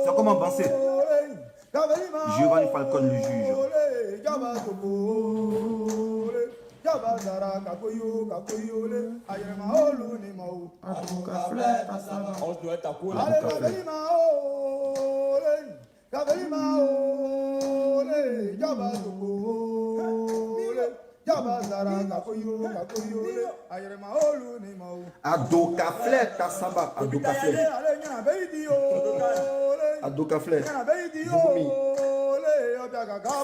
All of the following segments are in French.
Ça comment penser? Giovanni Falcone, le juge. Adokafle Tassaba, Adokafle. Adokafle. Zoumi.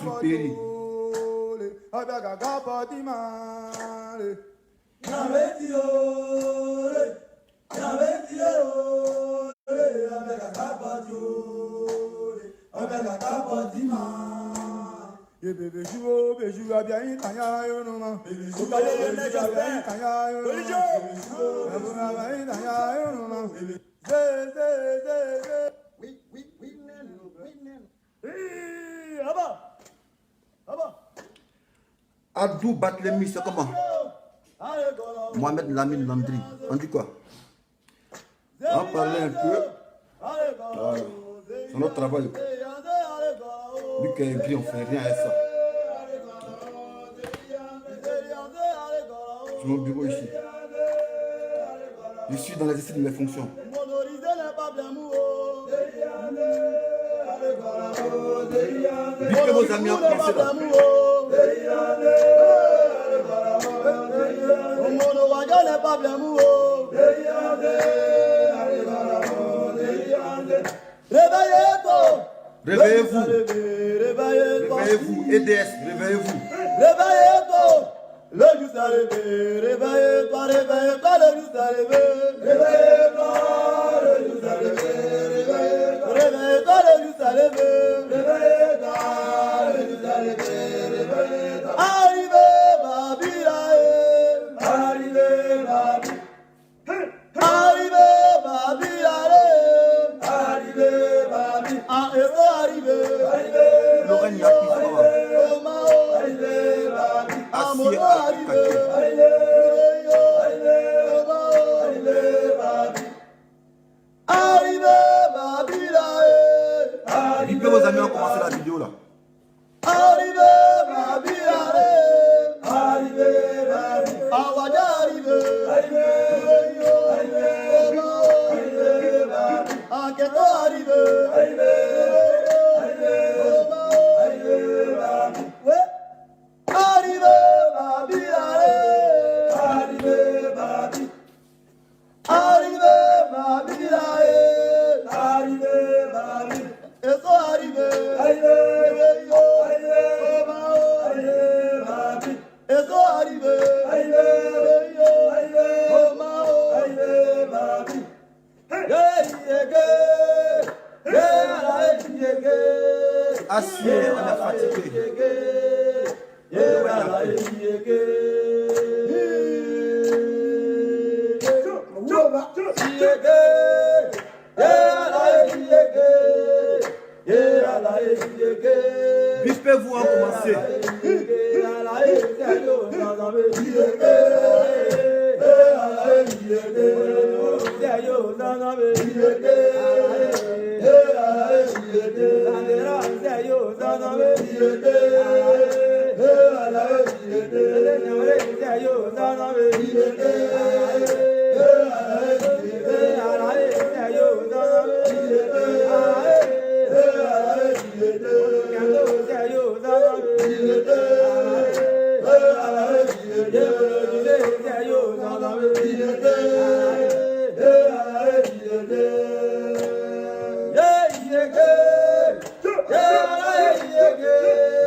Superi. Adou Batlemi, c'est comment? Mohamed Lamine Landry. On dit quoi? On parlait un peu. C'est notre travail. Lui qui est gris, on ne fait rien avec ça. C'est mon bureau ici. Je suis dans l'exercice de mes fonctions. Dites vos amis en français là. Réveillez-vous. Réveillez-vous. EDS, réveillez-vous. Réveillez-toi. Le jour s'est levé. Réveillez-toi, réveillez-toi, le jour s'est levé. Réveillez-toi, le jour s'est levé. Réveillez-toi, réveillez-toi, le jour s'est levé. Réveillez-toi, le jour s'est levé. Réveillez-toi. Arrivez, Babilae. Arrivez, Babi. Arrivez, Babilae. Arrivez, Babi. Ah, et c'est arrivé. Arrivez. Lorraine Yaki, ça va. Assis à Bipez vos amis, on commence la vidéo là. Assis, on est fatigué. Bispez-vous en commencer.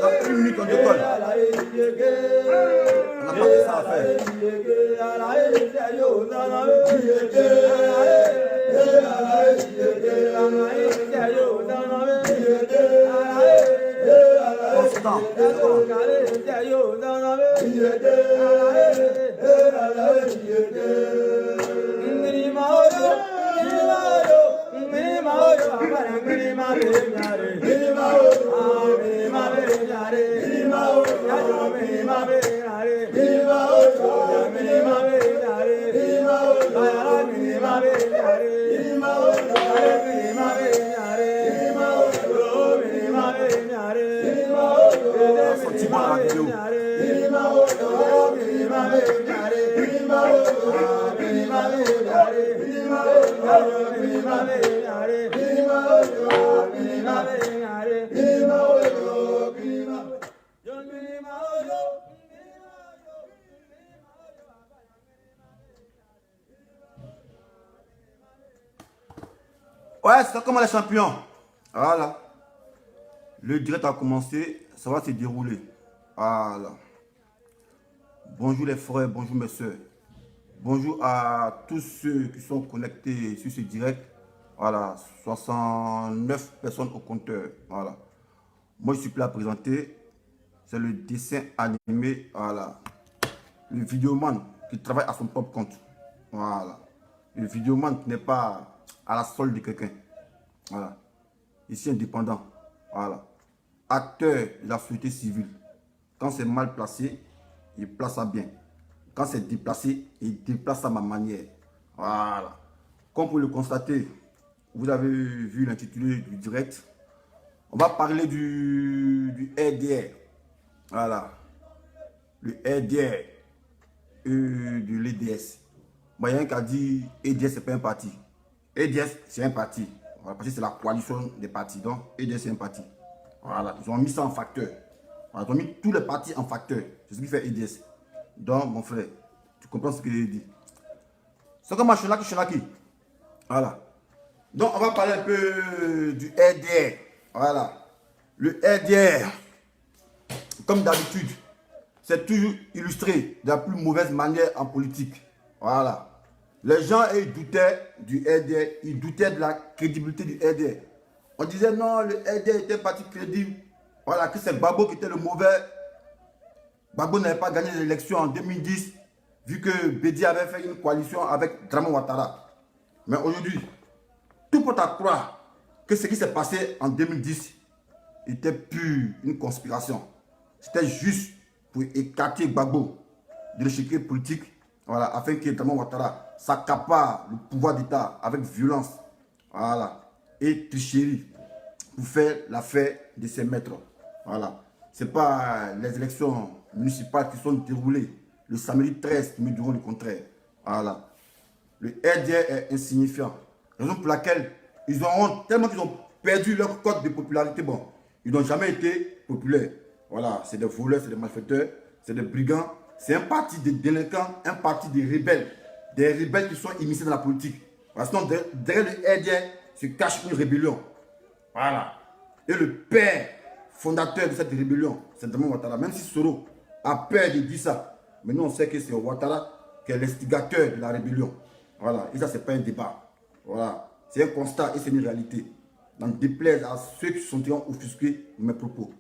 Dans une minute, on décolle. On n'a pas que ça à faire. Constant. Ouais, c'est comment les champions. Voilà. Le direct a commencé, ça va se dérouler. Voilà. Bonjour les frères, bonjour mes soeurs. Bonjour à tous ceux qui sont connectés sur ce direct. Voilà, 69 personnes au compteur. Voilà. Moi, je suis prêt à présenter. C'est le dessin animé. Voilà. Le vidéoman qui travaille à son propre compte. Voilà. Le vidéoman qui n'est pas à la solde de quelqu'un. Voilà. Ici, indépendant. Voilà. Acteur de la société civile. Quand c'est mal placé, il place ça bien. Quand c'est déplacé, il déplace à ma manière. Voilà. Comme vous le constatez, vous avez vu l'intitulé du direct. On va parler du RDR. Voilà. Le RDR de l'EDS. Il y a un qui a dit EDS, c'est pas un parti. EDS, c'est un parti. Voilà, parce que c'est la coalition des partis. Donc, EDS, c'est un parti. Voilà. Ils ont mis ça en facteur. Voilà, ils ont mis tous les partis en facteur. C'est ce qui fait EDS. Donc, mon frère, tu comprends ce que j'ai dit. C'est comme Chelaki. Voilà. Donc, on va parler un peu du RDR. Voilà. Le RDR, comme d'habitude, c'est toujours illustré de la plus mauvaise manière en politique. Voilà. Les gens, ils doutaient du RDR, ils doutaient de la crédibilité du RDR. On disait non, le RDR était un parti crédible. Voilà, que c'est Gbagbo qui était le mauvais. Gbagbo n'avait pas gagné l'élection en 2010, vu que Bédi avait fait une coalition avec Dramane Ouattara. Mais aujourd'hui, tout porte à croire que ce qui s'est passé en 2010 était pure une conspiration. C'était juste pour écarter Gbagbo de l'échiquier politique, voilà, afin que Dramane Ouattara s'accapare le pouvoir d'État avec violence, voilà, et tricherie pour faire l'affaire de ses maîtres. Voilà. Ce n'est pas les élections municipales qui sont déroulées le samedi 13 qui me diront le contraire. Voilà. Le RDR est insignifiant. Raison pour laquelle ils auront tellement qu'ils ont perdu leur code de popularité. Bon, ils n'ont jamais été populaires. Voilà, c'est des voleurs, c'est des malfaiteurs, c'est des brigands. C'est un parti de délinquants, un parti de rebelles. Des rebelles qui sont immiscés dans la politique. Voilà, sinon, derrière le RDR se cache une rébellion. Voilà. Et le père fondateur de cette rébellion, c'est Dramane Ouattara. Même si Soro a peur de dire ça, mais nous on sait que c'est Ouattara qui est l'instigateur de la rébellion. Voilà. Et ça, c'est pas un débat. Voilà. C'est un constat et c'est une réalité. Donc, déplaise à ceux qui sont offusqués de mes propos.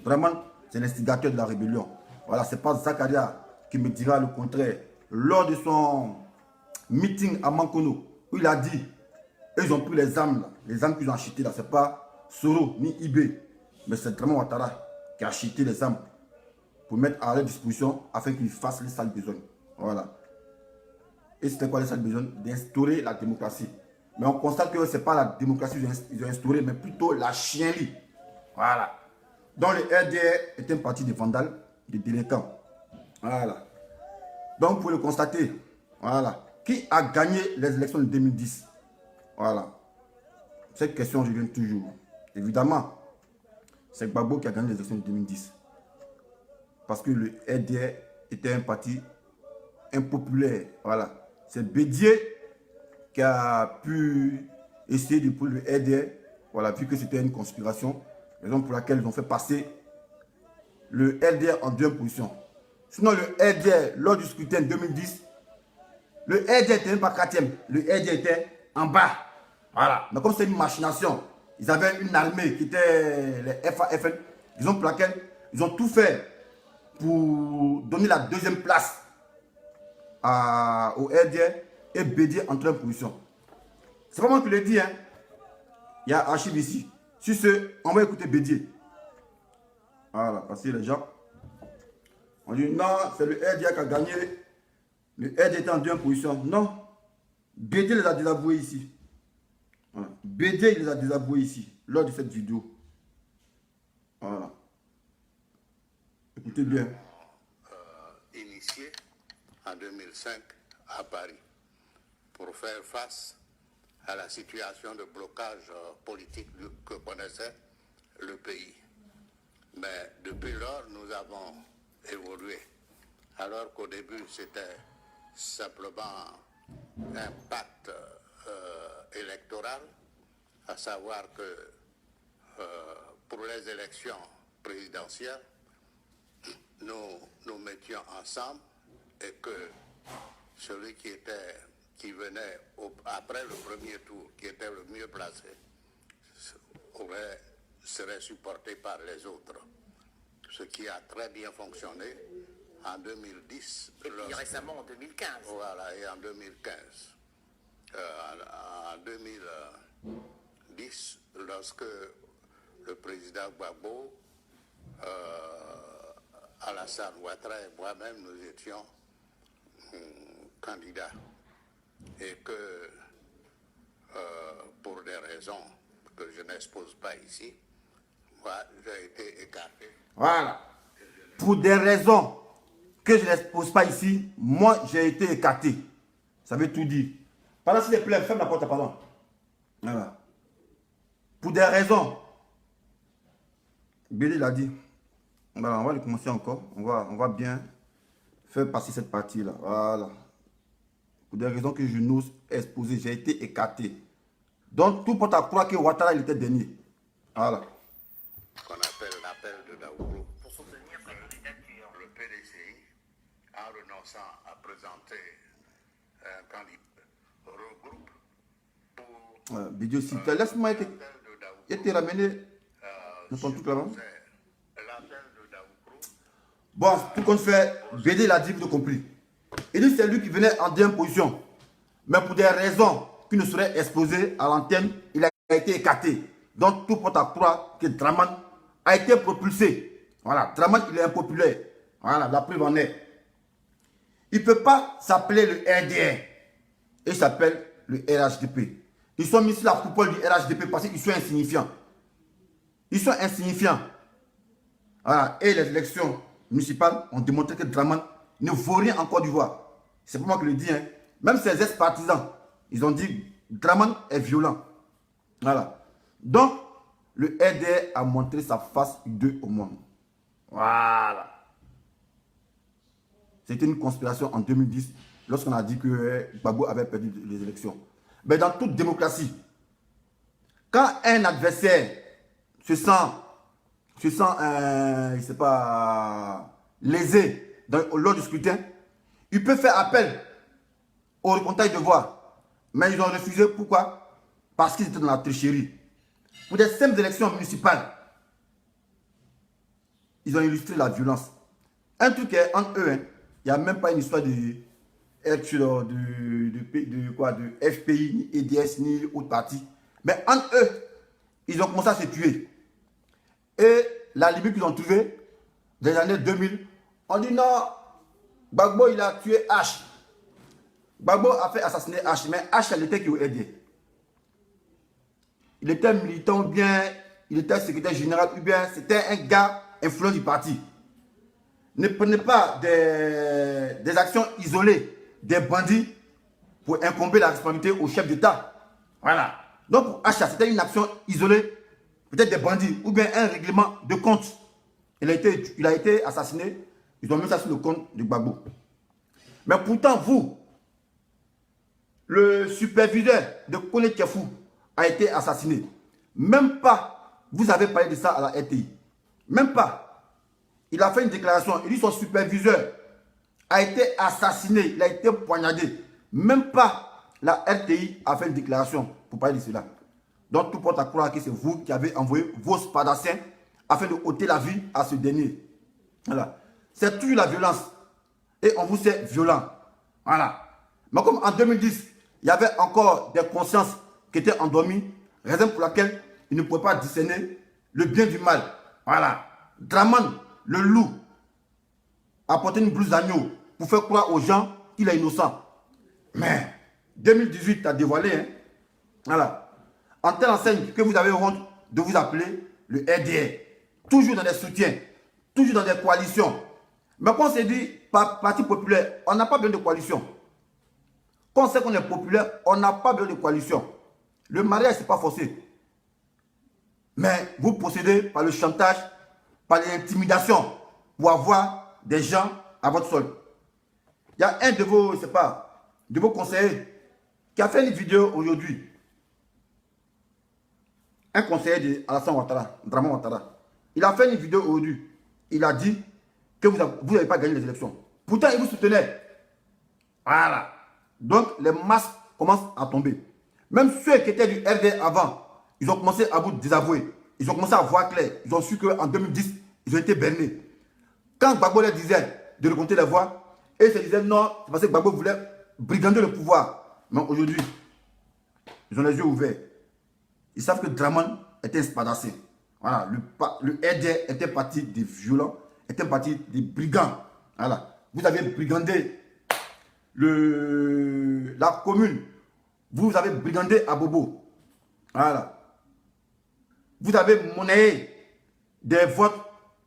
Dramane, c'est l'instigateur de la rébellion. Voilà. C'est pas Zakaria qui me dira le contraire. Lors de son meeting à Mankono, où il a dit, eux, ils ont pris les armes, là, les armes qu'ils ont achetées, là, c'est pas Soro ni IB, mais c'est Draman Ouattara qui a acheté les armes pour mettre à leur disposition afin qu'ils fassent les sales besoins. Voilà. Et c'était quoi les sales besoins? D'instaurer la démocratie. Mais on constate que ce n'est pas la démocratie qu'ils ont instauré, mais plutôt la chienlit. Voilà. Donc le RDR est un parti de vandales, de délinquants. Voilà. Donc vous pouvez le constater. Voilà. Qui a gagné les élections de 2010? Voilà. Cette question, je viens toujours. Évidemment, c'est Gbagbo qui a gagné les élections de 2010. Parce que le RDR était un parti impopulaire. Voilà. C'est Bédier qui a pu essayer de prendre le RDR. Voilà, vu que c'était une conspiration. Raison pour laquelle ils ont fait passer le RDR en deuxième position. Sinon, le RDR, lors du scrutin 2010, le RDR n'était même pas quatrième. Le RDR était en bas. Voilà. Mais comme c'est une machination, ils avaient une armée qui était les FAFN. Raison pour laquelle ils ont tout fait pour donner la deuxième place au RDR et Bédier en troisième position. C'est pas moi qui le dis, hein. Il y a archive ici. Sur ce, on va écouter Bédier. Voilà, parce que les gens, on dit non, c'est le RDR qui a gagné. Le RDR était en deuxième position. Non, Bédier les a désavoués ici. Voilà. Bédier les a désavoués ici, lors de cette vidéo. Voilà. Écoutez bien. Initié en 2005 à Paris pour faire face à la situation de blocage politique que connaissait le pays. Mais depuis lors, nous avons évolué. Alors qu'au début, c'était simplement un pacte électoral, à savoir que pour les élections présidentielles, nous mettions ensemble et que celui qui venait après le premier tour, qui était le mieux placé, serait supporté par les autres. Ce qui a très bien fonctionné en 2010. Et puis récemment en 2015. Voilà, et en 2015. En 2010, lorsque le président Gbagbo, Alassane Ouattara et moi-même, nous étions candidats. Et que, pour des raisons que je n'expose pas ici, moi, j'ai été écarté. Voilà. Pour des raisons que je n'expose pas ici, moi, j'ai été écarté. Ça veut tout dire. Pendant s'il te plaît, ferme la porte, pardon. Voilà. Pour des raisons. Béli l'a dit. Voilà, on va le commencer encore. On va bien faire passer cette partie-là. Voilà. Pour des raisons que je n'ose exposer, j'ai été écarté. Donc, tout porte à croire que Ouattara, il était dernier. Voilà. Qu'on appelle l'appel de Daouro. Pour soutenir sa candidature. Le PDCI, en renonçant à présenter un candidat, regroupe pour Bédier aussi. Laisse-moi être ramené dans ton truc là-bas. l'appel de Daouro. Bon, tout compte fait, Bédier l'a dit, vous avez compris. Il dit c'est lui qui venait en deuxième position. Mais pour des raisons qui ne seraient exposées à l'antenne, il a été écarté. Donc tout porte à croire que Draman a été propulsé. Voilà, Draman il est impopulaire. Voilà, la preuve en est. Il ne peut pas s'appeler le RDR. Il s'appelle le RHDP. Ils sont mis sur la coupole du RHDP parce qu'ils sont insignifiants. Ils sont insignifiants. Voilà, et les élections municipales ont démontré que Draman ne vaut rien en Côte d'Ivoire. C'est pas moi qui le dis. Hein. Même ses ex-partisans, ils ont dit Draman est violent. Voilà. Donc, le RDR a montré sa face hideux au monde. Voilà. C'était une conspiration en 2010, lorsqu'on a dit que Gbagbo avait perdu les élections. Mais dans toute démocratie, quand un adversaire se sent je sais pas, lésé lors du scrutin, il peut faire appel au recomptage de voix. Mais ils ont refusé. Pourquoi? Parce qu'ils étaient dans la tricherie. Pour des simples élections municipales, ils ont illustré la violence. Un truc est entre eux, hein, il n'y a même pas une histoire de être de FPI, ni EDS, ni autre parti. Mais entre eux, ils ont commencé à se tuer. Et la Libye qu'ils ont trouvée, dans les années 2000, on dit non, Gbagbo il a tué H. Gbagbo a fait assassiner H, mais H, elle était qui au aidé. Il était militant ou bien, il était secrétaire général ou bien, c'était un gars influent du parti. Ne prenez pas des actions isolées des bandits pour incomber la responsabilité au chef d'État. Voilà. Donc pour H, c'était une action isolée, peut-être des bandits ou bien un règlement de compte. Il a été assassiné, ils ont mis ça sur le compte de Gbagbo. Mais pourtant, vous, le superviseur de Kone Tchefou a été assassiné. Même pas, vous avez parlé de ça à la RTI. Même pas. Il a fait une déclaration. Il dit son superviseur a été assassiné. Il a été poignardé. Même pas la RTI a fait une déclaration pour parler de cela. Donc tout porte à croire que c'est vous qui avez envoyé vos spadassins afin de ôter la vie à ce dernier. Voilà. C'est toujours la violence. Et on vous sait violent. Voilà. Mais comme en 2010, il y avait encore des consciences qui étaient endormies, raison pour laquelle ils ne pouvaient pas discerner le bien du mal. Voilà. Draman, le loup, a porté une blouse d'agneau pour faire croire aux gens qu'il est innocent. Mais 2018 a dévoilé, hein. Voilà. En telle enseigne que vous avez honte de vous appeler le RDR. Toujours dans des soutiens, toujours dans des coalitions. Mais quand on s'est dit, par parti populaire, on n'a pas besoin de coalition. Quand on sait qu'on est populaire, on n'a pas besoin de coalition. Le mariage, ce n'est pas forcé. Mais vous procédez par le chantage, par l'intimidation, pour avoir des gens à votre sol. Il y a un de vos, je sais pas, de vos conseillers qui a fait une vidéo aujourd'hui. Un conseiller de Alassane Ouattara, Draman Ouattara. Il a fait une vidéo aujourd'hui. Il a dit que vous n'avez pas gagné les élections. Pourtant, il vous soutenait. Voilà. Donc, les masques commencent à tomber. Même ceux qui étaient du RD avant, ils ont commencé à vous désavouer. Ils ont commencé à voir clair. Ils ont su qu'en 2010, ils ont été bernés. Quand Gbagbo leur disait de reconter les voix, et ils se disaient non, c'est parce que Gbagbo voulait brigander le pouvoir. Mais aujourd'hui, ils ont les yeux ouverts. Ils savent que Draman était un spadassé. Voilà, le RD était parti des violents, était parti des brigands. Voilà. Vous avez brigandé la commune. Vous avez brigandé à Bobo. Voilà. Vous avez monnayé des votes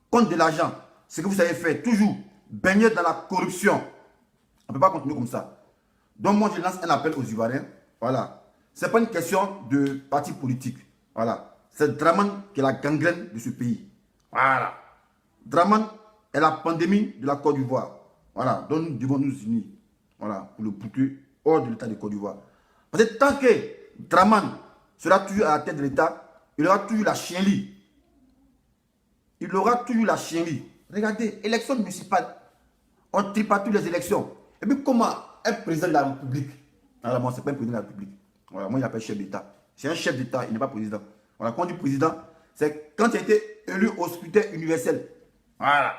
contre de l'argent. Ce que vous avez fait, toujours baigner dans la corruption. On ne peut pas continuer comme ça. Donc moi, je lance un appel aux Ivoiriens. Voilà. Ce n'est pas une question de parti politique. Voilà. C'est Draman qui est la gangrène de ce pays. Voilà. Draman est la pandémie de la Côte d'Ivoire. Voilà. Donc nous devons nous unir. Voilà. Pour le boucler hors de l'État de Côte d'Ivoire. Parce que tant que Draman sera toujours à la tête de l'État, il aura toujours la chienlit. Il aura toujours la chienlit. Regardez, élection municipale. On tripatouille les élections. Et puis comment un président de la République, alors moi, ce n'est pas un président de la République. Voilà, moi, il appelle chef d'État. C'est un chef d'État, il n'est pas président. Voilà, quand on dit président, c'est quand il a été élu au scrutin universel. Voilà.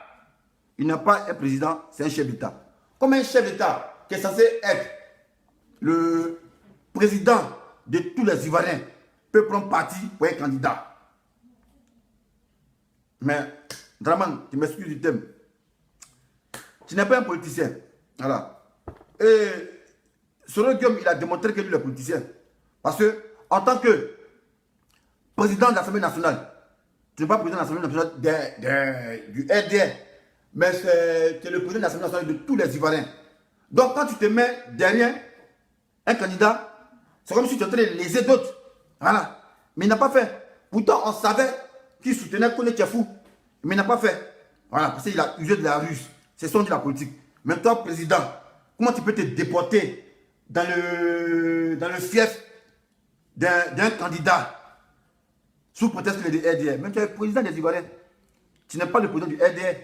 Il n'est pas un président, c'est un chef d'État. Comme un chef d'État qui est censé être le président de tous les Ivoiriens peut prendre parti pour un candidat. Mais, Draman, tu m'excuses du thème. Tu n'es pas un politicien. Voilà. Et Soro Guillaume, il a démontré que lui, est politicien. Parce que, en tant que président de l'Assemblée nationale, tu n'es pas président de l'Assemblée nationale du RDR, mais tu es le président de l'Assemblée nationale de tous les Ivoiriens. Donc, quand tu te mets derrière un candidat, c'est comme si tu étais léser d'autres. Voilà. Mais il n'a pas fait. Pourtant, on savait qu'il soutenait Kone Tchefou. Mais il n'a pas fait. Voilà, parce qu'il a usé de la ruse. C'est son de la politique. Mais toi, président, comment tu peux te déporter dans le fief d'un candidat sous prétexte qu'il est du RDR? Même tu es le président des Ivoiriens. Tu n'es pas le président du RDR.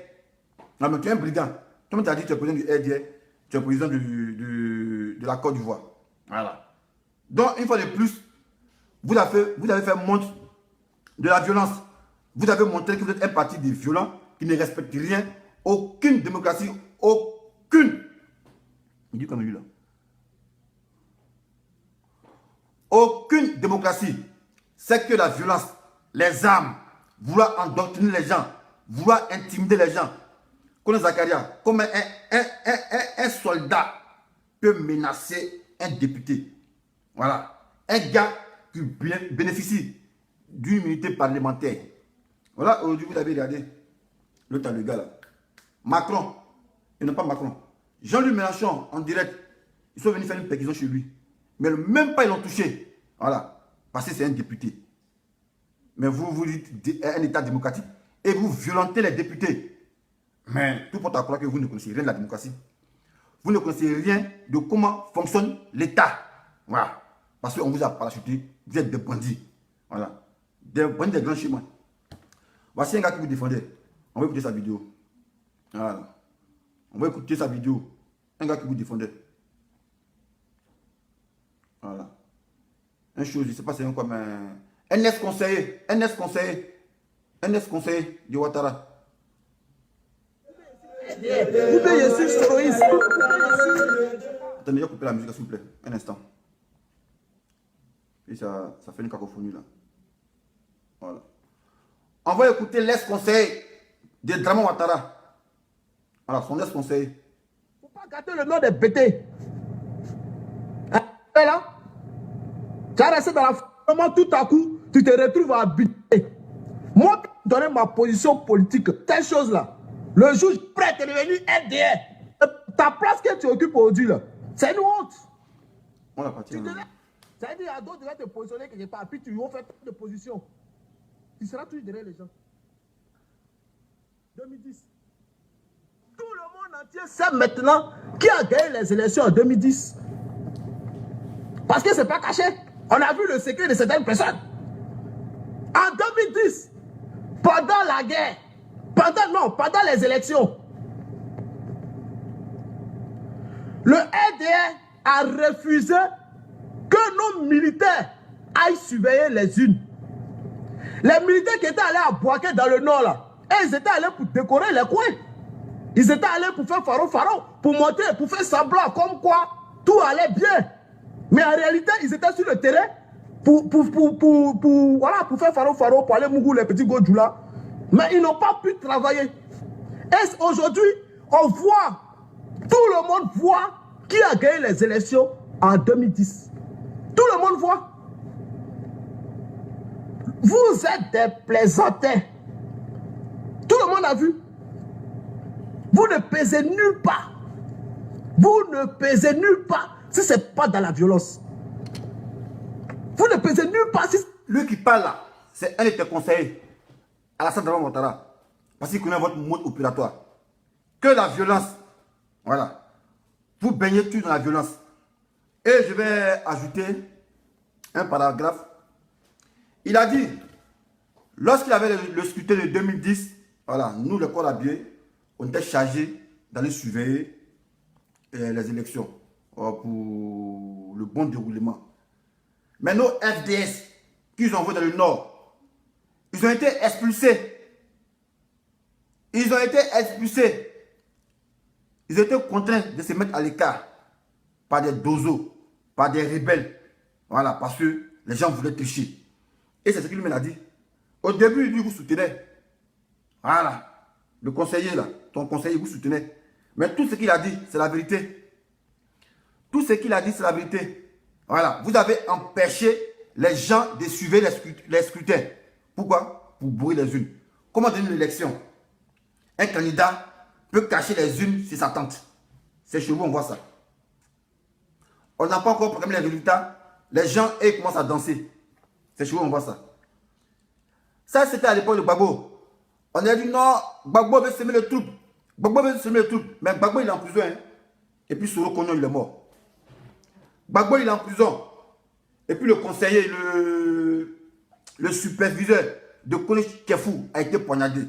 Non, mais tu es un brigand. Comment tu as dit que tu es président du RDR? Tu es président de la Côte d'Ivoire. Voilà. Donc, une fois de plus, vous avez fait montre de la violence. Vous avez montré que vous êtes un parti de violents qui ne respecte rien, aucune démocratie, aucune dit comme lui là. Aucune démocratie, c'est que la violence, les armes, vouloir endoctriner les gens, vouloir intimider les gens. Comme Zakaria, comme un soldat peut menacer un député. Voilà. Un gars qui bénéficie d'une immunité parlementaire. Voilà, aujourd'hui, vous avez regardé le gars là. Macron, et non pas Macron. Jean-Luc Mélenchon, en direct, ils sont venus faire une perquisition chez lui. Mais même pas ils l'ont touché. Voilà. Parce que c'est un député. Mais vous dites un État démocratique. Et vous violentez les députés. Mais tout porte à croire que vous ne connaissez rien de la démocratie. Vous ne connaissez rien de comment fonctionne l'État. Voilà. Parce qu'on vous a parachuté. Vous êtes des bandits. Voilà. Des bandits des grands chemins. Voici un gars qui vous défendait. On va écouter sa vidéo. Voilà. On va écouter sa vidéo. Un gars qui vous défendait. Voilà. Une chose, je ne sais pas c'est un comme un ex-conseiller. Un ex-conseiller. Un ex-conseiller de Ouattara. Vous payez 6 terroristes. Attendez, je vais couper la musique s'il vous plaît. Un instant. Et ça fait une cacophonie là. Voilà. On va écouter l'ex-conseiller de Draman Ouattara. Voilà, son ex-conseiller. Faut pas gâter le nom des bêtés. Hein, là, tu as resté dans la comment tout à coup, tu te retrouves à habiter. Moi, donner ma position politique, telle chose là. Le juge prêt est devenu RDR. Ta place que tu occupes aujourd'hui là, c'est une honte. On l'a parti. Ça veut dire qu'il y a d'autres qui vont te positionner quelque part, puis tu vas faire de position. Tu seras toujours derrière les gens. 2010. Tout le monde entier sait maintenant qui a gagné les élections en 2010. Parce que c'est pas caché. On a vu le secret de certaines personnes. En 2010, pendant la guerre, pendant les élections, le RDR a refusé que nos militaires aillent surveiller les unes. Les militaires qui étaient allés à Boaké dans le nord là, et ils étaient allés pour décorer les coins. Ils étaient allés pour faire faro, pour montrer, pour faire semblant comme quoi tout allait bien. Mais en réalité, ils étaient sur le terrain pour faire faro, pour aller mougou les petits godjou là. Mais ils n'ont pas pu travailler. Et aujourd'hui, on voit, tout le monde voit qui a gagné les élections en 2010. Tout le monde voit. Vous êtes des plaisantins. Tout le monde a vu. Vous ne pesez nulle part. Vous ne pesez nulle part si ce n'est pas dans la violence. Vous ne pesez nulle part si... Lui qui parle là, c'est un de tes conseillers, Alassane Draman Ouattara, parce qu'il connaît votre mode opératoire. Que la violence, voilà. Vous baignez tous dans la violence. Et je vais ajouter un paragraphe. Il a dit, lorsqu'il avait le scrutin de 2010, voilà, nous, le corps habillé, on était chargés d'aller surveiller les élections pour le bon déroulement. Mais nos FDS qu'ils ont envoyés dans le nord, ils ont été expulsés. Ils ont été expulsés. Ils étaient contraints de se mettre à l'écart par des dozos, par des rebelles. Voilà, parce que les gens voulaient tricher. Et c'est ce qu'il m'a dit. Au début, lui, vous soutenait. Voilà. Le conseiller là, ton conseiller vous soutenait. Mais tout ce qu'il a dit, c'est la vérité. Tout ce qu'il a dit, c'est la vérité. Voilà. Vous avez empêché les gens de suivre les scrutins. Pourquoi? Pour bourrer les unes. Comment donner une élection? Un candidat peut cacher les unes sur sa tente. C'est chez vous, on voit ça. On n'a pas encore programmé les résultats. Les gens, ils commencent à danser. C'est chez vous, on voit ça. Ça, c'était à l'époque de Gbagbo. On a dit non, Gbagbo veut semer le trouble. Gbagbo veut semer le trouble. Mais Gbagbo, il est en prison. Hein? Et puis Soro Kognon, il est mort. Gbagbo, il est en prison. Et puis le conseiller, le superviseur de Collège Kefou a été poignardé.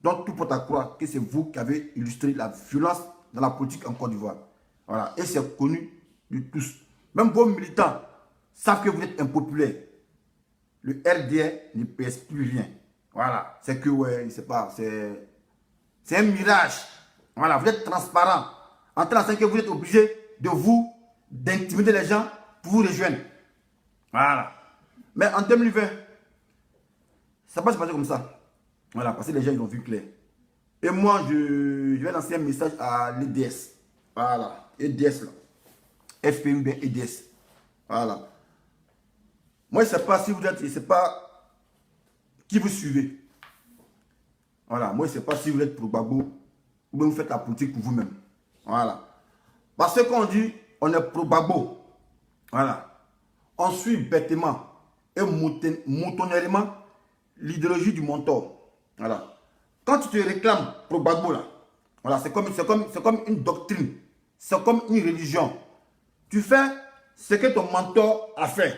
Donc tout porte à croire que c'est vous qui avez illustré la violence dans la politique en Côte d'Ivoire. Voilà. Et c'est connu de tous. Même vos militants savent que vous êtes impopulaire. Le RDR ne pèse plus rien. Voilà. C'est que, ouais, je sais pas, c'est un mirage. Voilà. Vous êtes transparent. En train de que vous êtes obligé de vous, d'intimider les gens pour vous rejoindre. Voilà. Mais en 2020, ça va se passer comme ça. Voilà, parce que les gens, ils ont vu clair. Et moi, je vais lancer un message à l'EDS. Voilà, EDS là. FPU ou bien EDS. Voilà. Moi, je ne sais pas si vous êtes, je ne sais pas qui vous suivez. Voilà, moi, je ne sais pas si vous êtes pro Gbagbo ou bien vous faites la politique pour vous-même. Voilà. Parce que quand on dit on est pro Gbagbo, voilà, on suit bêtement et moutonnément l'idéologie du mentor. Voilà. Quand tu te réclames pro Gbagbo là, voilà, c'est comme une doctrine, c'est comme une religion. Tu fais ce que ton mentor a fait,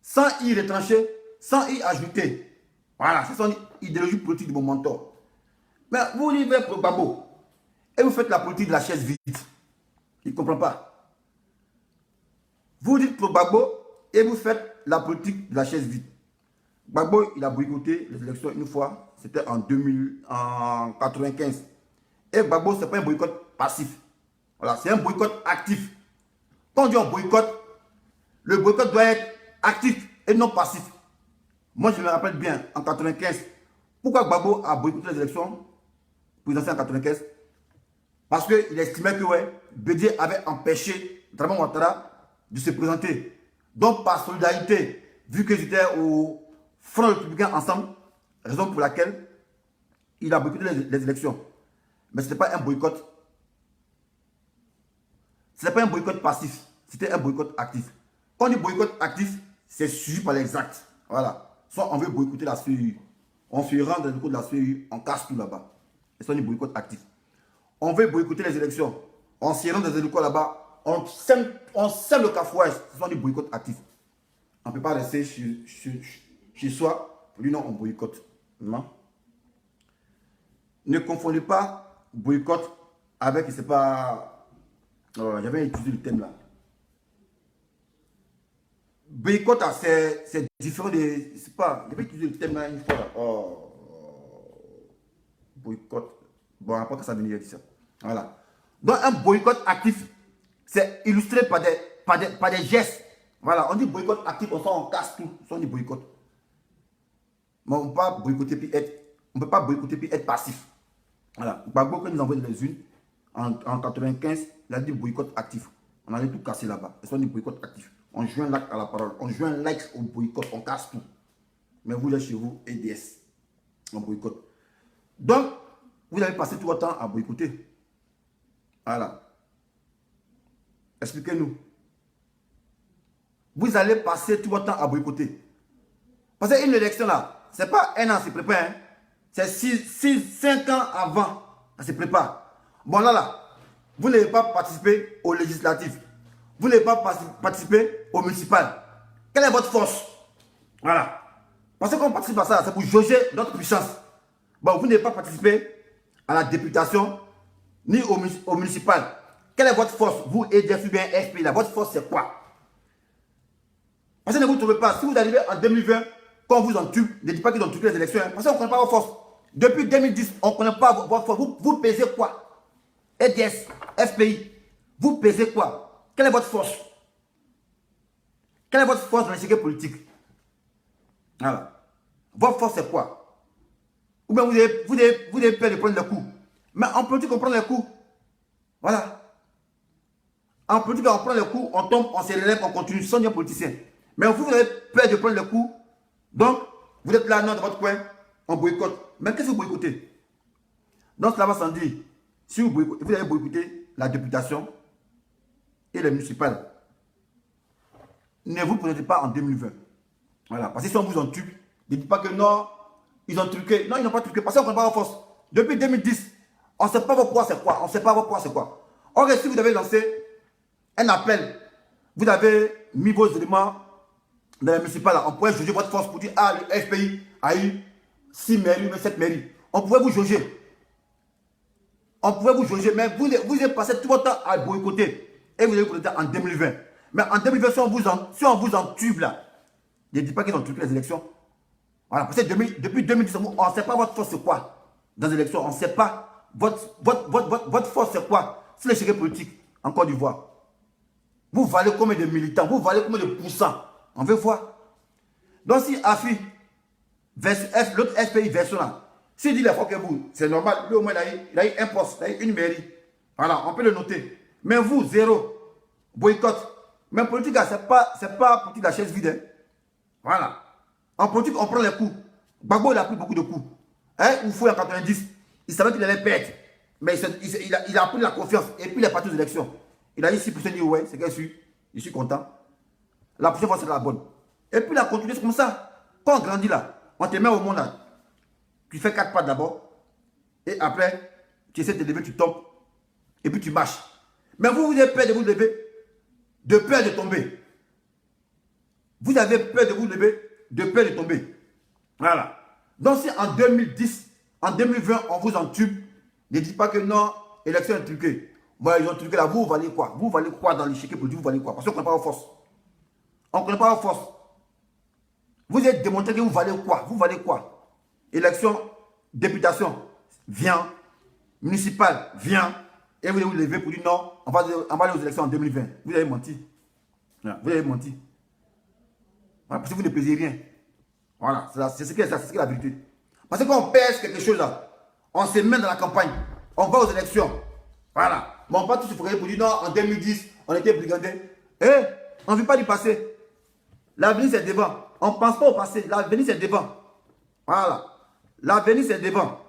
sans y retrancher, sans y ajouter. Voilà, c'est son idéologie politique de mon mentor. Mais vous vivez pro Gbagbo et vous faites la politique de la chaise vide. Il ne comprend pas. Vous dites pro Gbagbo et vous faites la politique de la chaise vide. Gbagbo, il a boycotté les élections une fois, c'était en 1995. Et Gbagbo, ce n'est pas un boycott passif. Voilà, c'est un boycott actif. Quand on dit on boycotte, le boycott doit être actif et non passif. Moi, je me rappelle bien, en 1995, pourquoi Gbagbo a boycotté les élections présidentielles en 1995? Parce qu'il estimait que Bédié avait empêché Dramane Ouattara de se présenter. Donc, par solidarité, vu qu'ils étaient au Front républicain ensemble, raison pour laquelle il a boycotté les élections. Mais ce n'était pas un boycott. Ce n'est pas un boycott passif, c'était un boycott actif. Quand on dit boycott actif, c'est suivi par les actes. Voilà. Soit on veut boycotter la CEU, on se rend dans le cours de la CEU, on casse tout là-bas. Et ça, on dit boycott actif. On veut boycotter les élections, on se rend dans les locaux là-bas, on sème le cafouage. C'est ça, on dit boycott actif. On ne peut pas rester chez soi, lui non, on boycotte. Non. Ne confondez pas boycott avec, je ne sais pas. J'avais utilisé le thème là. Boycott, c'est différent de. C'est pas. J'avais utilisé le thème là une fois là. Oh. Boycott. Bon, après que ça venait, il dit ça. Voilà. Donc, un boycott actif, c'est illustré par des gestes. Voilà. On dit boycott actif, on casse tout. On dit boycott. Mais on ne peut pas boycotter puis être passif. Voilà. Gbagbo, quand nous envoyons les unes, en 1995, il a dit boycott actif. On allait tout casser là-bas. Et ça, on dit boycott actif. On joint l'acte à la parole. On joint l'acte au boycott. On casse tout. Mais vous, là, chez vous, EDS. On boycotte. Donc, vous avez passé tout votre temps à boycotter. Voilà. Expliquez-nous. Vous allez passer tout votre temps à boycotter. Parce qu'une élection là, c'est pas un an, c'est préparé. Hein? C'est 5 ans avant, ça se prépare. Bon là, vous n'avez pas participé aux législatives. Vous n'avez pas participé au municipal. Quelle est votre force? Voilà. Parce qu'on participe à ça, c'est pour jauger notre puissance. Bon, vous n'avez pas participé à la députation, ni au municipal. Quelle est votre force? Vous, EDF ou bien FPI, là, votre force c'est quoi? Parce que ne vous trouvez pas, si vous arrivez en 2020, quand on vous en tue, ne dites pas qu'ils ont tué les élections, hein, parce qu'on ne connaît pas vos forces. Depuis 2010, on ne connaît pas votre force. Vous pesez quoi? EDS, FPI, vous pesez quoi? Quelle est votre force? Quelle est votre force dans l'échiquier politique? Voilà. Votre force c'est quoi? Ou bien vous avez peur de prendre le coup. Mais en politique, on prend le coup. Voilà. En politique, on prend le coup, on tombe, on se relève, on continue, sans dire politicien. Mais vous avez peur de prendre le coup. Donc, vous êtes là, dans votre coin, on boycotte. Mais qu'est-ce que vous boycottez? Donc, cela va sans dire. Si vous avez boycotté la députation et les municipales, ne vous présentez pas en 2020. Voilà. Parce que si on vous en tue, ne dites pas que non, ils ont truqué. Non, ils n'ont pas truqué. Parce qu'on ne connaît pas vos forces. Depuis 2010, on ne sait pas vos poids, c'est quoi. On ne sait pas vos poids, c'est quoi. Or, si vous avez lancé un appel, vous avez mis vos éléments dans les municipales, on pourrait juger votre force pour dire, ah, le FPI a eu 6 mairies, mais 7 mairies. On pourrait vous juger. On pourrait vous juger, mais vous avez passé tout votre temps à boycotter. Et vous avez boycotté en 2020. Mais en 2020, si on vous en tube là, ne dites pas qu'ils ont tué les élections. Voilà, parce que depuis 2010, on ne sait pas votre force c'est quoi dans les élections. On ne sait pas votre force c'est quoi. C'est l'échec politique en Côte d'Ivoire. Vous valez combien de militants? Vous valez combien de pourcents? On veut voir. Donc si AFI, l'autre SPI version là, s'il dit la fois que vous, c'est normal, lui au moins il a eu un poste, il a eu une mairie. Voilà, on peut le noter. Mais vous, zéro. Boycott. Mais en politique, c'est pas politique de la chaise vide. Hein. Voilà. En politique, on prend les coups. Gbagbo, il a pris beaucoup de coups. Hein, Oufou en 90, il savait qu'il allait perdre. Mais il a pris la confiance. Et puis il est parti aux élections. Il a eu 6%, il dit ouais, c'est que je suis content. La prochaine fois, c'est la bonne. Et puis il a continué comme ça. Quand on grandit là, on te met au monde là. Tu fais 4 pas d'abord. Et après, tu essaies de te lever, tu tombes. Et puis tu marches. Mais vous avez peur de vous lever, de peur de tomber. Vous avez peur de vous lever, de peur de tomber. Voilà. Donc si en 2010, en 2020, on vous entube, ne dites pas que non, élection est truquée. Moi, ils ont truqué là, vous valez quoi? Vous valez quoi dans l'échiquier politique? Vous valez quoi? Parce qu'on ne connaît pas vos forces. On ne connaît pas vos forces. Vous êtes démontré que vous valez quoi? Vous valez quoi? Élection, députation, vient. Municipal, vient. Et vous allez vous lever pour dire non, on va aller aux élections en 2020. Vous avez menti. Vous avez menti. Voilà, parce que vous ne pesez rien. Voilà, c'est ce qui est la vérité. Parce que quand on pèse quelque chose là, on se met dans la campagne, on va aux élections. Voilà. Mais on va tous se focaliser pour dire non, en 2010, on était brigandés. On ne vit pas du passé. L'avenir c'est devant. On ne pense pas au passé. L'avenir c'est devant. Voilà. L'avenir c'est devant.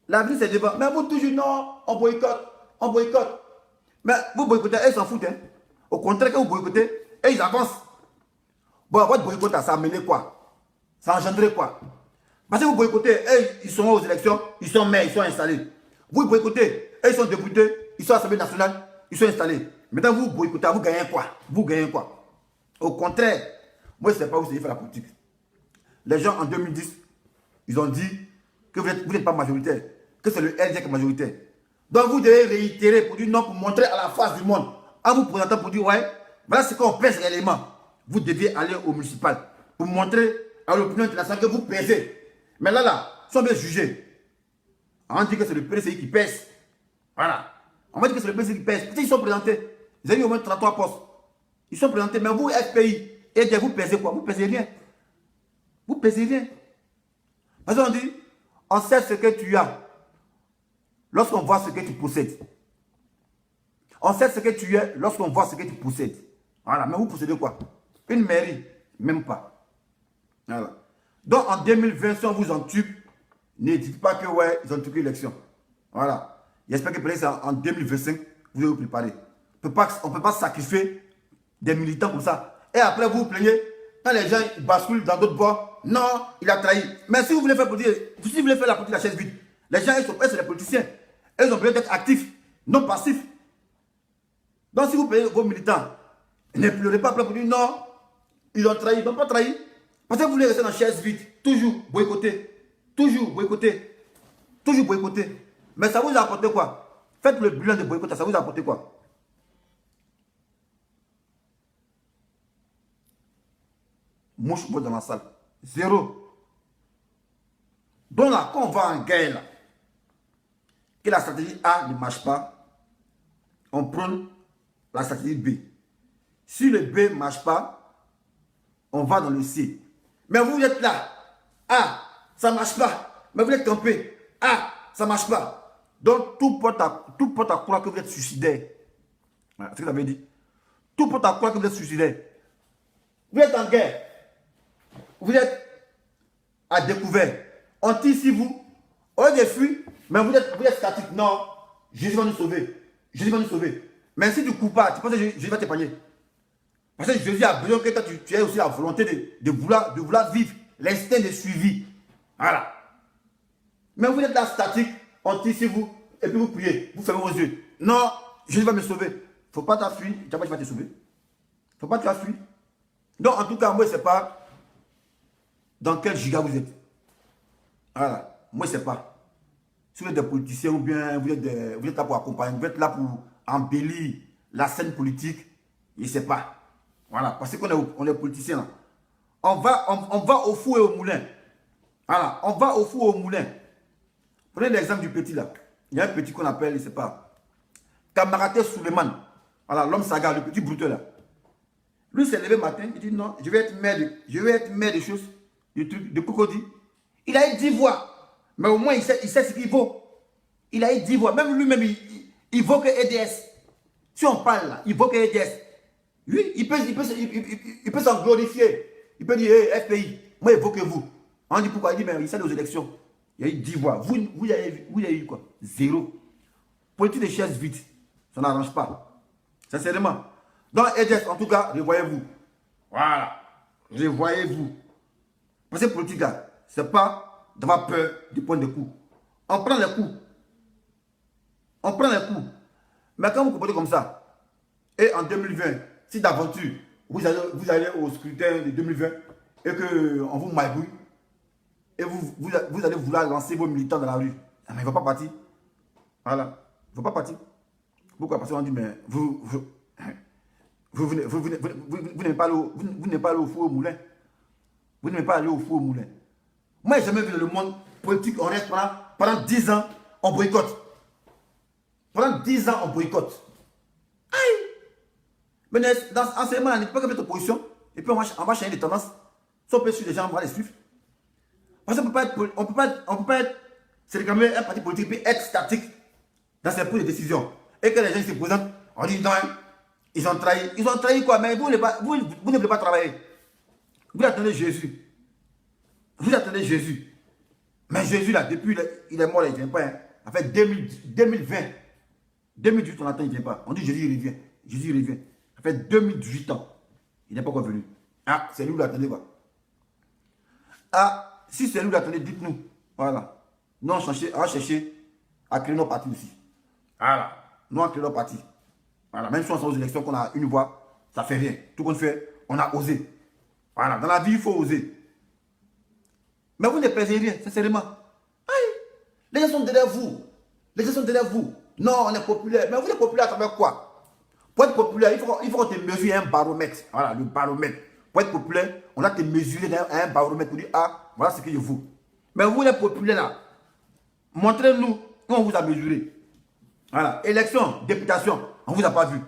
L'avenir c'est devant. Mais vous toujours non, on boycotte. On boycotte. Mais vous boycottez, ils s'en foutent. Hein. Au contraire, que vous boycottez, et ils avancent. Bon, votre boycott, ça a mené quoi? Ça a engendré quoi? Parce que vous boycottez, ils sont aux élections, ils sont maires, ils sont installés. Vous boycottez, ils sont députés, ils sont à l'Assemblée nationale, ils sont installés. Maintenant, vous boycottez, vous gagnez quoi? Vous gagnez quoi? Au contraire, moi, je ne sais pas où c'est fait la politique. Les gens, en 2010, ils ont dit que vous n'êtes pas majoritaire, que c'est le LG qui est majoritaire. Donc, vous devez réitérer pour dire non, pour montrer à la face du monde, en vous présentant pour dire, ouais, voilà ce qu'on pèse réellement. Vous deviez aller au municipal pour montrer à l'opinion internationale que vous pèsez. Mais là, si on veut juger, on dit que c'est le PDCI qui pèse. Voilà. On va dire que c'est le PDCI qui pèse. Peut-être qu'ils sont présentés. Ils ont eu au moins 33 postes. Ils sont présentés. Mais vous, FPI, et vous pèsez quoi? Vous pèsez rien. Vous pèsez rien. Parce qu'on dit, on sait ce que tu as lorsqu'on voit ce que tu possèdes. On sait ce que tu es lorsqu'on voit ce que tu possèdes. Voilà. Mais vous possédez quoi? Une mairie, même pas. Voilà. Donc en 2020, si on vous entube, ne dites pas que ouais, ils ont tué l'élection. Voilà. J'espère que peut-être en 2025, vous allez vous préparer. On ne peut pas sacrifier des militants comme ça. Et après, vous vous plaignez, quand les gens basculent dans d'autres voies, non, il a trahi. Mais si vous voulez faire politique, si vous voulez faire la politique de la chaise vide, les gens, ils sont des politiciens. Ils ont besoin d'être actifs, non passifs. Donc si vous payez vos militants, ne pleurez pas pour dire non, ils ont trahi, ils n'ont pas trahi. Parce que vous voulez rester dans la chaise vide, toujours boycotter, toujours boycotter, toujours boycotter. Mais ça vous a apporté quoi? Faites le bilan de boycott, ça vous a apporté quoi? Mouche dans la salle. Zéro. Donc là, quand on va en guerre, là, que la stratégie A ne marche pas, on prend la stratégie B. Si le B ne marche pas, on va dans le C. Mais vous êtes là. Ah, ça ne marche pas. Mais vous êtes campé. Ah, ça ne marche pas. Donc, tout porte à croire que vous êtes suicidaire. Voilà, c'est ce que vous avez dit. Tout porte à croire que vous êtes suicidaire. Vous êtes en guerre. Vous êtes à découvert. On tire sur vous. On est des fuites, mais vous êtes statique. Non, Jésus va nous sauver. Jésus va nous sauver. Mais si tu ne cours pas, tu penses que Jésus va t'épargner. Parce que Jésus a besoin que toi, tu aies aussi la volonté de vouloir vivre, l'instinct de suivi. Voilà. Mais vous êtes là statique, on tire sur vous, et puis vous priez, vous fermez vos yeux. Non, Jésus va me sauver. Il ne faut pas t'enfuir, tu vas te sauver. Il ne faut pas t'enfuir. Donc, en tout cas, moi, je ne sais pas dans quel giga vous êtes. Voilà. Moi, je ne sais pas. Si vous êtes des politiciens ou bien vous êtes là pour accompagner, vous êtes là pour embellir la scène politique, je ne sais pas. Voilà, parce qu'on est politiciens là. On va au four et au moulin. Voilà, on va au four et au moulin. Prenez l'exemple du petit là. Il y a un petit qu'on appelle, je ne sais pas, Kamaraté Suleiman. Voilà, l'homme saga, le petit brouteur là. Lui s'est levé matin, il dit non, je vais être maire des choses, de Cocody. Il a eu 10 voix. Mais au moins, il sait ce qu'il vaut. Il a eu 10 voix. Même lui-même, il vaut que EDS. Si on parle là, il vaut que EDS. Lui, il peut s'en glorifier. Il peut dire, hey, FPI, moi, il vaut que vous. On dit pourquoi? Il dit, mais il sait aux élections. Il y a eu 10 voix. Vous avez eu quoi? 0. Politique de chaises vides. Ça n'arrange pas. Sincèrement. Dans EDS, en tout cas, revoyez-vous. Voilà. Revoyez-vous. Parce que politique là, c'est pas d'avoir peur du point de coup. On prend les coups. On prend les coups. Mais quand vous comportez comme ça, et en 2020, si d'aventure, vous allez au scrutin de 2020 et qu'on vous magouille, et vous allez vouloir lancer vos militants dans la rue, mais il ne va pas partir. Voilà. Il ne va pas partir. Pourquoi? Parce qu'on dit, mais vous n'aimez pas aller au four au moulin. Vous n'aimez pas aller au four au moulin. Moi, j'ai jamais vu dans le monde politique, on reste pendant 10 ans, on boycotte. Pendant 10 ans, on boycotte. Aïe! Mais en ce moment, on n'est pas comme opposition. Et puis, on va changer les tendances. Si on peut suivre les gens, on va les suivre. Parce qu'on ne peut pas être, c'est réclamer un parti politique et être statique dans ses prises de décision. Et que les gens se présentent, on dit non, ils ont trahi. Ils ont trahi quoi? Mais vous ne voulez pas travailler. Vous attendez Jésus. Vous attendez Jésus. Mais Jésus, là, depuis, il est mort, il ne vient pas. Hein. En fait, 2020, 2018, on attend, il ne vient pas. On dit Jésus, il revient. Jésus, il revient. Ça fait 2018 ans. Il n'est pas encore venu. Ah, c'est lui, vous l'attendez, quoi. Ah, si c'est lui, vous l'attendez, dites-nous. Voilà. Nous, on va chercher à créer nos partis aussi. Voilà. Nous, on crée nos partis. Voilà. Même si on sort aux élections, qu'on a une voix, ça ne fait rien. Tout qu'on fait, on a osé. Voilà. Dans la vie, il faut oser. Mais vous ne pèsez rien, sincèrement. Aïe. Les gens sont derrière vous. Les gens sont derrière vous. Non, on est populaire. Mais vous êtes populaire à travers quoi? Pour être populaire, il faut qu'on te mesure un baromètre. Voilà, le baromètre. Pour être populaire, on a te mesurer un baromètre pour dire, ah, voilà ce que je vaux. Mais vous, les populaires là, montrez-nous où on vous a mesuré. Voilà. Élection, députation, on ne vous a pas vu.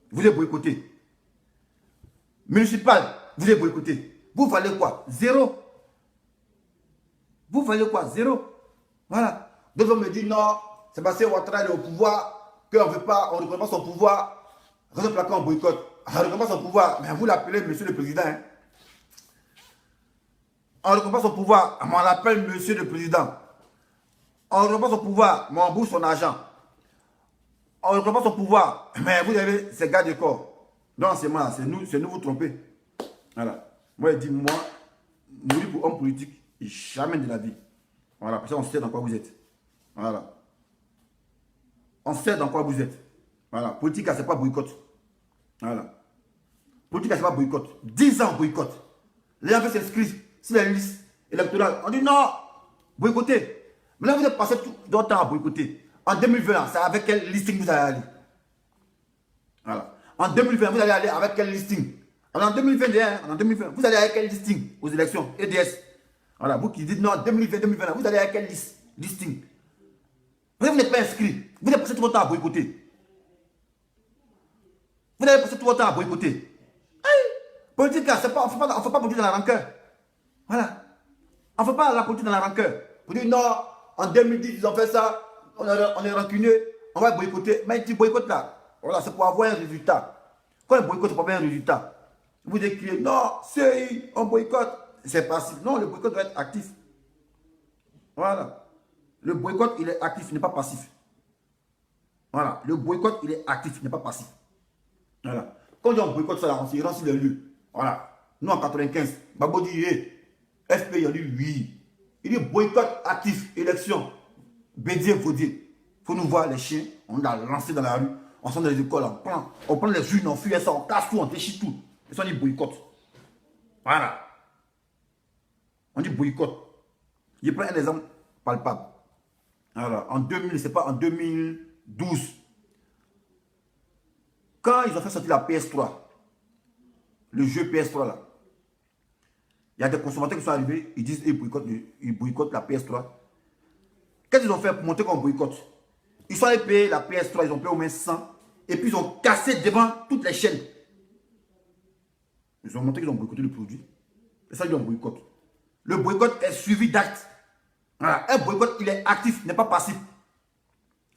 Vous êtes boycotté. Municipal, vous êtes boycotté. Vous valez quoi? 0. Vous valez quoi? 0. Voilà. D'autres me disent non, c'est parce que Ouattara est au pouvoir, qu'on ne veut pas, on ne reconnaît pas son pouvoir. Raison pour laquelle on boycotte. On ne reconnaît pas son pouvoir. Mais vous l'appelez monsieur le président. Hein. On ne reconnaît pas son pouvoir, mais on l'appelle monsieur le président. On ne reconnaît pas son pouvoir, mais on bouge son argent. On ne reconnaît pas son pouvoir, mais vous avez ces gars de corps. Donc c'est moi, c'est nous vous trompez. Voilà. Moi, je dis, moi, mourir pour homme politique, jamais de la vie. Voilà, parce qu'on sait dans quoi vous êtes. Voilà. On sait dans quoi vous êtes. Voilà. Politique, c'est pas boycott. Voilà. Politique, c'est pas boycott. 10 ans boycott. Les gens veulent s'inscrire sur la liste électorale. On dit non, boycotter. Maintenant, vous êtes passé tout votre temps à boycotter. En 2020, c'est avec quel listing vous allez aller? Voilà. En 2020, vous allez aller avec quel listing? Alors en 2020, vous allez avec quel listing aux élections? EDS. Voilà, vous qui dites non, 2020, vous allez avec quel listing? Vous n'êtes pas inscrit. Vous avez passé tout votre temps à boycotter. Vous avez passé tout votre temps à boycotter. Aïe! Politique, on ne fait pas politique dans la rancœur. Voilà. On ne fait pas la politique dans la rancœur. Vous dites non, en 2010, ils ont fait ça, on est rancunieux, on va boycotter. Mais tu boycottes là. Voilà, c'est pour avoir un résultat. Quand on boycotte, c'est pour avoir un résultat. Vous écrivez non, c'est on boycotte. C'est passif. Non, le boycott doit être actif. Voilà. Le boycott, il est actif, il n'est pas passif. Voilà. Le boycott, il est actif, il n'est pas passif. Voilà. Quand on boycotte ça, on se rend sur les lieux. Voilà. Nous, en 95, Babo dit, FP, il dit oui. Il dit boycott actif, élection. Bédier, Vaudier. Il faut nous voir les chiens. On l'a lancé dans la rue. On sort dans les écoles. On prend les urnes, on fuit ça, on casse tout, on déchire tout. Et ça, on dit boycott. Voilà. On dit boycott. Je prends un exemple palpable. Alors, en 2000, c'est pas en 2012. Quand ils ont fait sortir la PS3, le jeu PS3 là, il y a des consommateurs qui sont arrivés, ils disent ils boycottent la PS3. Qu'est-ce qu'ils ont fait pour montrer qu'on boycotte? Ils sont allés payer la PS3, ils ont payé au moins 100 Et puis ils ont cassé devant toutes les chaînes. Ils ont montré qu'ils ont boycotté le produit. Et ça, ils ont boycotté. Le boycott est suivi d'actes. Voilà. Un boycott, il est actif, il n'est pas passif.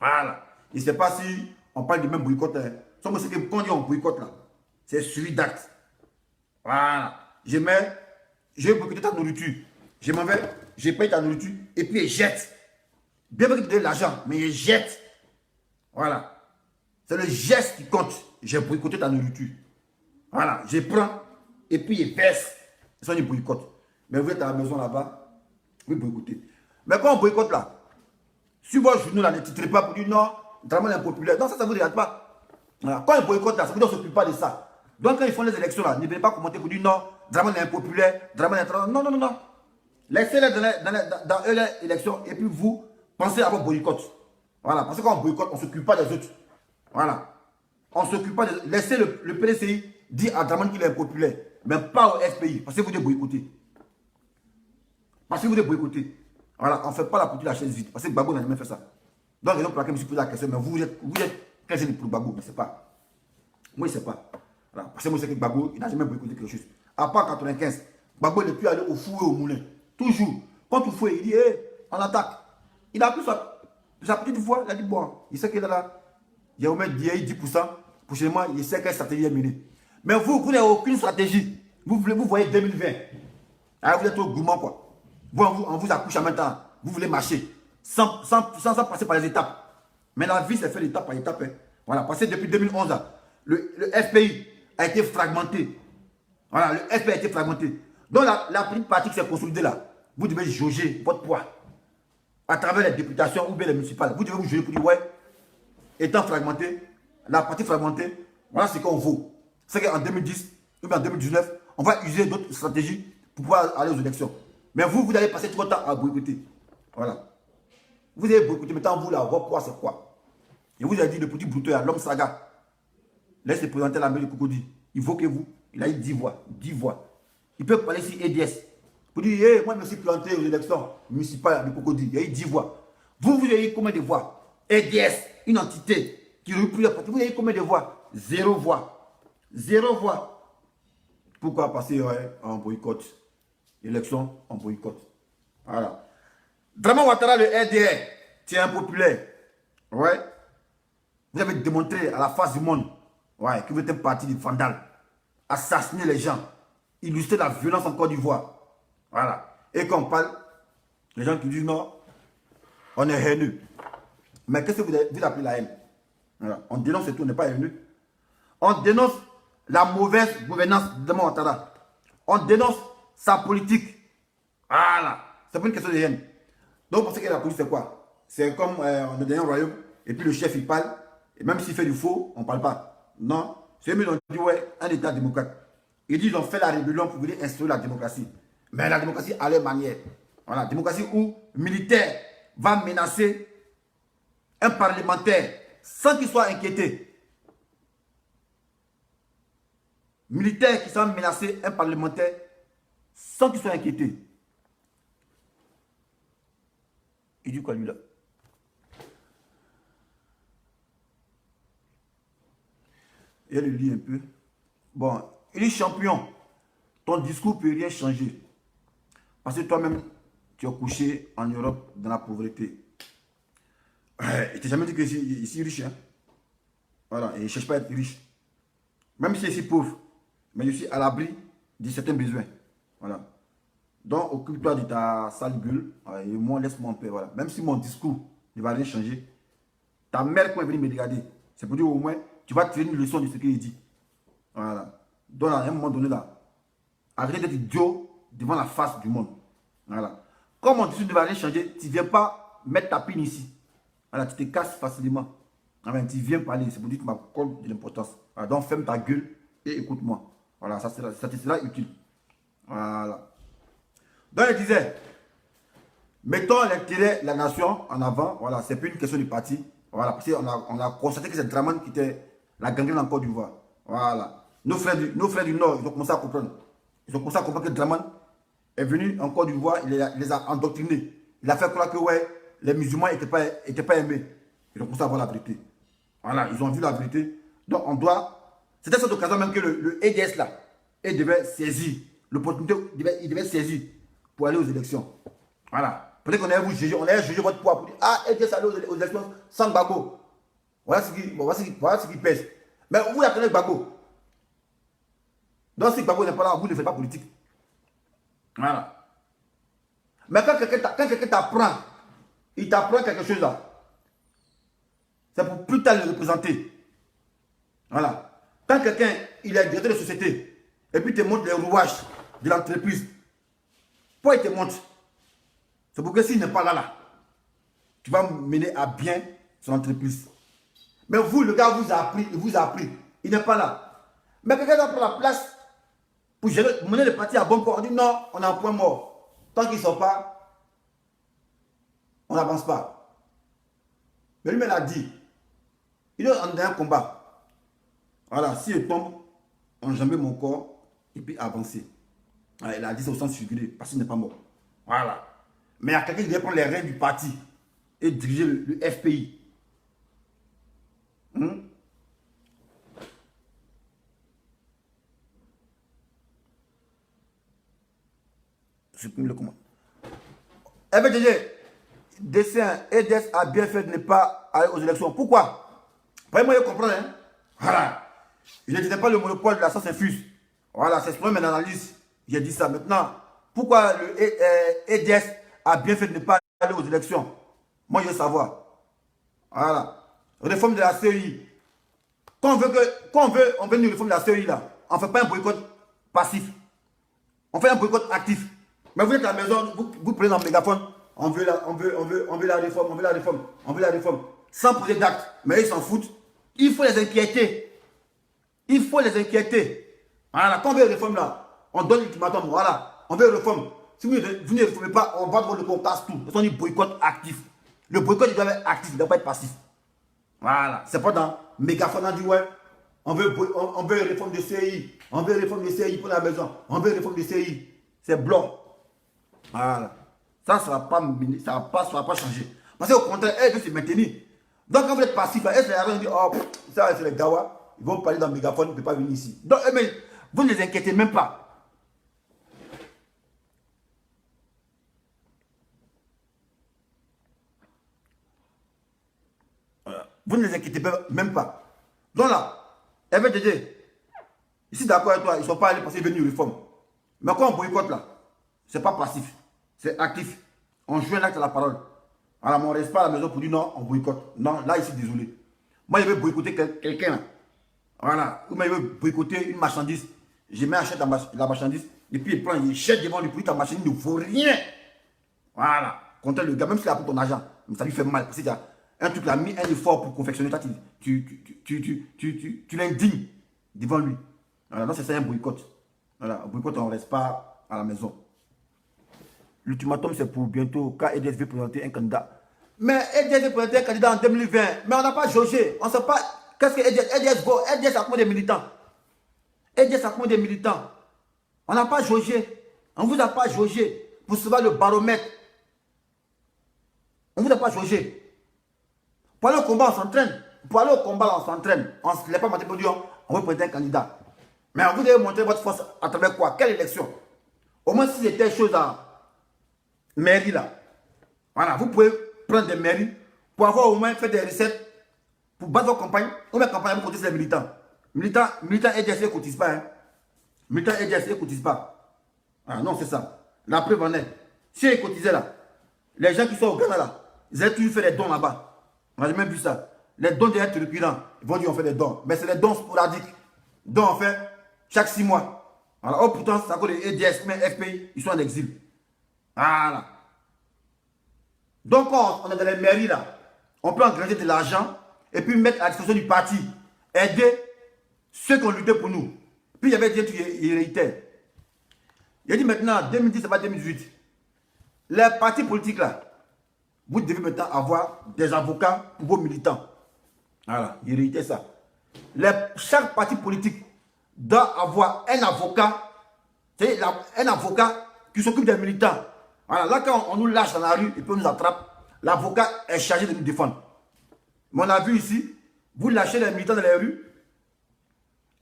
Voilà. Je ne sais pas si on parle du même boycott. Sauf que quand on dit on boycotte là, c'est suivi d'actes. Voilà. Je vais boycotter ta nourriture. Je m'en vais, je paye ta nourriture et puis je jette. Bien que tu donnes l'argent, mais je jette. Voilà. C'est le geste qui compte. J'ai boycotté ta nourriture. Voilà. Je prends et puis je baisse. C'est ça, je boycotte. Mais vous êtes à la maison là-bas, vous boycottez. Mais quand on boycotte là, si vos journaux là ne titrent pas pour dire non, Dramane est impopulaire. Non, ça ne vous regarde pas. Voilà. Quand ils boycottent là, ça veut dire qu'on ne s'occupe pas de ça. Donc quand ils font les élections là, ne venez pas commenter pour dire non, Dramane est impopulaire, Dramane est... Non, non, non, non. Laissez-les dans leur élection et puis vous pensez à votre boycott. Voilà. Parce que quand on boycotte, on ne s'occupe pas des autres. Voilà. On ne s'occupe pas de... Laissez le PDCI dire à Dramane qu'il est impopulaire, mais pas au SPI, parce que vous devez boycotter. Parce que vous devez boycotter. Voilà, on ne fait pas la politique de la chaise vide. Parce que Gbagbo n'a jamais fait ça. Donc, raison pour laquelle je me suis posé la question, mais vous êtes quel pour Gbagbo, mais c'est pas. Moi, je ne sais pas. Voilà. Parce que moi, je sais que Gbagbo, il n'a jamais boycotté quelque chose. À part en 95, Gbagbo n'est plus allé au four et au moulin. Toujours. Quand tu fouilles, il dit, hey, on attaque. Il a pris sa petite voix, il a dit, bon, il sait qu'il est là. Il y a au moins 10%. Prochainement, il sait quelle stratégie est menée. Mais vous n'avez aucune stratégie. Vous voyez 2020. Alors, vous êtes trop gourmand, quoi. On vous accouche en même temps. Vous voulez marcher sans passer par les étapes. Mais la vie, c'est fait étape par étape. Hein. Voilà, parce que depuis 2011, là, le FPI a été fragmenté. Voilà, le FPI a été fragmenté. Donc, la petite partie qui s'est consolidée là, vous devez jauger votre poids à travers les députations ou bien les municipales. Vous devez vous jauger pour dire, ouais, étant fragmenté, la partie fragmentée, voilà ce qu'on vaut. C'est qu'en 2010 ou bien en 2019, on va user d'autres stratégies pour pouvoir aller aux élections. Mais vous allez passer trop de temps à boycotter. Voilà. Vous avez boycotté, maintenant vous, là, votre poids, c'est quoi? Et vous avez dit, le petit brouteur, l'homme saga, laisse présenter la main de Cocody. Il faut que vous, il a eu 10 voix. 10 voix. Il peut parler sur EDS. Pour dire, hey, moi, je me suis planté aux élections municipales de Cocody. Il y a eu 10 voix. Vous avez eu combien de voix? EDS, une entité qui reprend la partie. Vous avez eu combien de voix? 0 voix. 0 voix. Pourquoi? Parce qu'on boycotte. Élection, on boycotte. Voilà. Dramane Ouattara, le RDR, c'est impopulaire. Ouais. Vous avez démontré à la face du monde, ouais, que vous êtes un parti de vandales. Assassiner les gens. Illustrer la violence en Côte d'Ivoire. Voilà. Et quand on parle, les gens qui disent non, on est haineux. Mais qu'est-ce que vous appelez la haine? Voilà. On dénonce tout, on n'est pas haineux. On dénonce la mauvaise gouvernance de Dramane Ouattara. On dénonce sa politique. Voilà. C'est pas une question de haine. Donc, pour ce qui est de la politique, c'est quoi? C'est comme on est dans un royaume, et puis le chef, il parle, et même s'il fait du faux, on ne parle pas. Non. C'est eux, ils ont dit, ouais, un État démocrate. Ils disent, ils ont fait la rébellion pour venir instaurer la démocratie. Mais la démocratie à leur manière. Voilà. La démocratie où militaire va menacer un parlementaire sans qu'il soit inquiété. Militaire qui va menacer un parlementaire sans qu'il soit inquiété. Il dit quoi lui là? Et elle lit un peu. Bon, il est champion. Ton discours ne peut rien changer. Parce que toi-même, tu es couché en Europe dans la pauvreté. Il t'a jamais dit que ici riche. Hein? Voilà, et il ne cherche pas à être riche. Même si je suis pauvre, mais je suis à l'abri de certains besoins. Voilà. Donc, occupe-toi de ta sale gueule et moi, laisse-moi en paix. Voilà. Même si mon discours ne va rien changer, ta mère, quand elle est venue me regarder, c'est pour dire au moins, tu vas tirer une leçon de ce qu'il dit. Voilà. Donc, à un moment donné, là, arrête d'être idiot devant la face du monde. Voilà. Comme mon discours ne va rien changer, tu ne viens pas mettre ta pine ici. Voilà, tu te casses facilement. Enfin, tu viens parler, c'est pour dire que tu m'accordes de l'importance. Voilà. Donc, ferme ta gueule et écoute-moi. Voilà, ça te sera utile. Voilà. Donc, il disait, mettons l'intérêt de la nation en avant. Voilà, c'est plus une question du parti. Voilà, parce qu'on a constaté que c'est Dramane qui était la gangrène en Côte d'Ivoire. Voilà. Nos frères du Nord, ils ont commencé à comprendre. Ils ont commencé à comprendre que Dramane est venu en Côte d'Ivoire, il les a endoctrinés. Il a fait croire que ouais, les musulmans n'étaient pas aimés. Ils ont commencé à voir la vérité. Voilà, ils ont vu la vérité. Donc on doit, c'était cette occasion même que le EDS là, il devait saisir, l'opportunité, il devait saisir pour aller aux élections. Voilà. Peut-être qu'on allait vous juger, on allait juger votre poids pour dire, ah, EDS allait aux élections sans Gbagbo. Voilà ce qui pèse. Mais vous attendez Gbagbo. Donc si Gbagbo n'est pas là, vous ne faites pas politique. Voilà. Mais quand quelqu'un t'apprend, il t'apprend quelque chose là, c'est pour plus tard le représenter. Voilà. Quand quelqu'un, il est directeur de société, et puis il te montre les rouages de l'entreprise, pourquoi il te montre? C'est pour que s'il n'est pas là, tu vas mener à bien son entreprise. Mais vous, le gars vous a appris, il n'est pas là. Mais quelqu'un doit prendre la place pour mener le parti à bon port. On dit non, on a un point mort. Tant qu'il ne sort pas, on n'avance pas. Mais lui-même a dit, il est en un combat. Voilà, si je tombe, enjamber mon corps et puis avancer. Voilà, il a dit ça au sens figuré, parce qu'il n'est pas mort. Voilà. Mais il y a quelqu'un qui vient prendre les rênes du parti et diriger le FPI. Supprime le commande. FDG, dessin, EDS a bien fait de ne pas aller aux élections. Pourquoi? Pas moi, je comprends. Hein? Voilà. Je ne disais pas le monopole de la science infuse. Voilà, c'est mon analyse. J'ai dit ça. Maintenant, pourquoi le EDS a bien fait de ne pas aller aux élections? Moi, je veux savoir. Voilà. Réforme de la CEI. Quand on veut une réforme de la CEI, là, on ne fait pas un boycott passif. On fait un boycott actif. Mais vous êtes à la maison, vous prenez dans le mégaphone, on veut la réforme, on veut la réforme, on veut la réforme. Sans poser d'acte. Mais ils s'en foutent. Il faut les inquiéter. Il faut les inquiéter. Voilà, quand on veut une réforme là, on donne l'ultimatum. Voilà, on veut une réforme. Si vous ne réformez pas, on va devant le compte, casse tout. On dit boycott actif. Le boycott, il doit être actif, il ne doit pas être passif. Voilà, c'est pas dans mégaphone, on dit ouais, on veut une réforme de CI, on veut une réforme de CI pour la maison, on veut une réforme de CI. C'est blanc. Voilà. Ça ne va pas changer. Parce qu'au contraire, elle veut se maintenir. Donc quand vous êtes passif, elle se dit, oh, ça c'est les Gawa, ils vont parler dans le mégaphone, ils ne peuvent pas venir ici. Donc, mais, vous ne les inquiétez même pas. Vous ne les inquiétez même pas. Donc là, FDG, ici d'accord avec toi, ils ne sont pas allés parce qu'ils veulent une réforme. Mais quand on boycotte là, ce n'est pas passif, c'est actif. On joue un acte à la parole. Alors, on ne reste pas à la maison pour dire non, on boycotte. Non, là, ici, désolé. Moi, je veux boycotter quelqu'un. Voilà. Ou bien je veux boycotter une marchandise. Je mets achète la marchandise. Et puis, il prend, il jette devant lui. Puis ta marchandise ne vaut rien. Voilà. Contre le gars, même s'il a pris ton argent, mais ça lui fait mal. Parce qu'il y a un truc, il a mis un effort pour confectionner. Toi, tu l'indignes devant lui. Voilà. Donc, c'est ça un boycott. Voilà. Un boycott, on ne reste pas à la maison. L'ultimatum, c'est pour bientôt, quand EDS veut présenter un candidat. Mais EDS veut présenter un candidat en 2020. Mais on n'a pas jaugé. On ne sait pas qu'est-ce que EDS vaut. EDS a combien de militants? EDS a combien de militants? On n'a pas jaugé. On ne vous a pas jaugé pour savoir le baromètre. On ne vous a pas jaugé. Pour aller au combat, on s'entraîne. Pour aller au combat, on s'entraîne. On ne se lève pas matin pour dire on veut présenter un candidat. Mais vous devez montrer votre force à travers quoi? Quelle élection? Au moins, si c'était chose à mairie là. Voilà, vous pouvez prendre des mairies pour avoir au moins fait des recettes pour battre vos campagnes. Ou même campagne, vous cotisez les militants. Militants EDS ne cotisent pas. Hein. Militants EDS ne cotisent pas. Ah non, c'est ça. La preuve en est. Si ils cotisaient là, les gens qui sont au Ghana là, ils ont toujours fait des dons là-bas. On a même vu ça. Les dons des êtres récurrents, ils vont dire on fait des dons. Mais c'est des dons sporadiques. Dons on fait chaque 6 mois. Alors, oh, pourtant, c'est à cause des EDS, mais FPI, ils sont en exil. Voilà. Donc, quand on est dans les mairies là, on peut engranger de l'argent et puis mettre à la disposition du parti, aider ceux qui ont lutté pour nous. Puis il y avait des trucs héréditaires. Il a dit maintenant, 2010, c'est pas 2018. Les partis politiques là, vous devez maintenant avoir des avocats pour vos militants. Voilà, héréditaire ça. Chaque parti politique doit avoir un avocat, c'est-à-dire un avocat qui s'occupe des militants. Voilà, là quand on nous lâche dans la rue et puis on nous attrape, l'avocat est chargé de nous défendre. Mais on a vu ici, vous lâchez les militants dans les rues,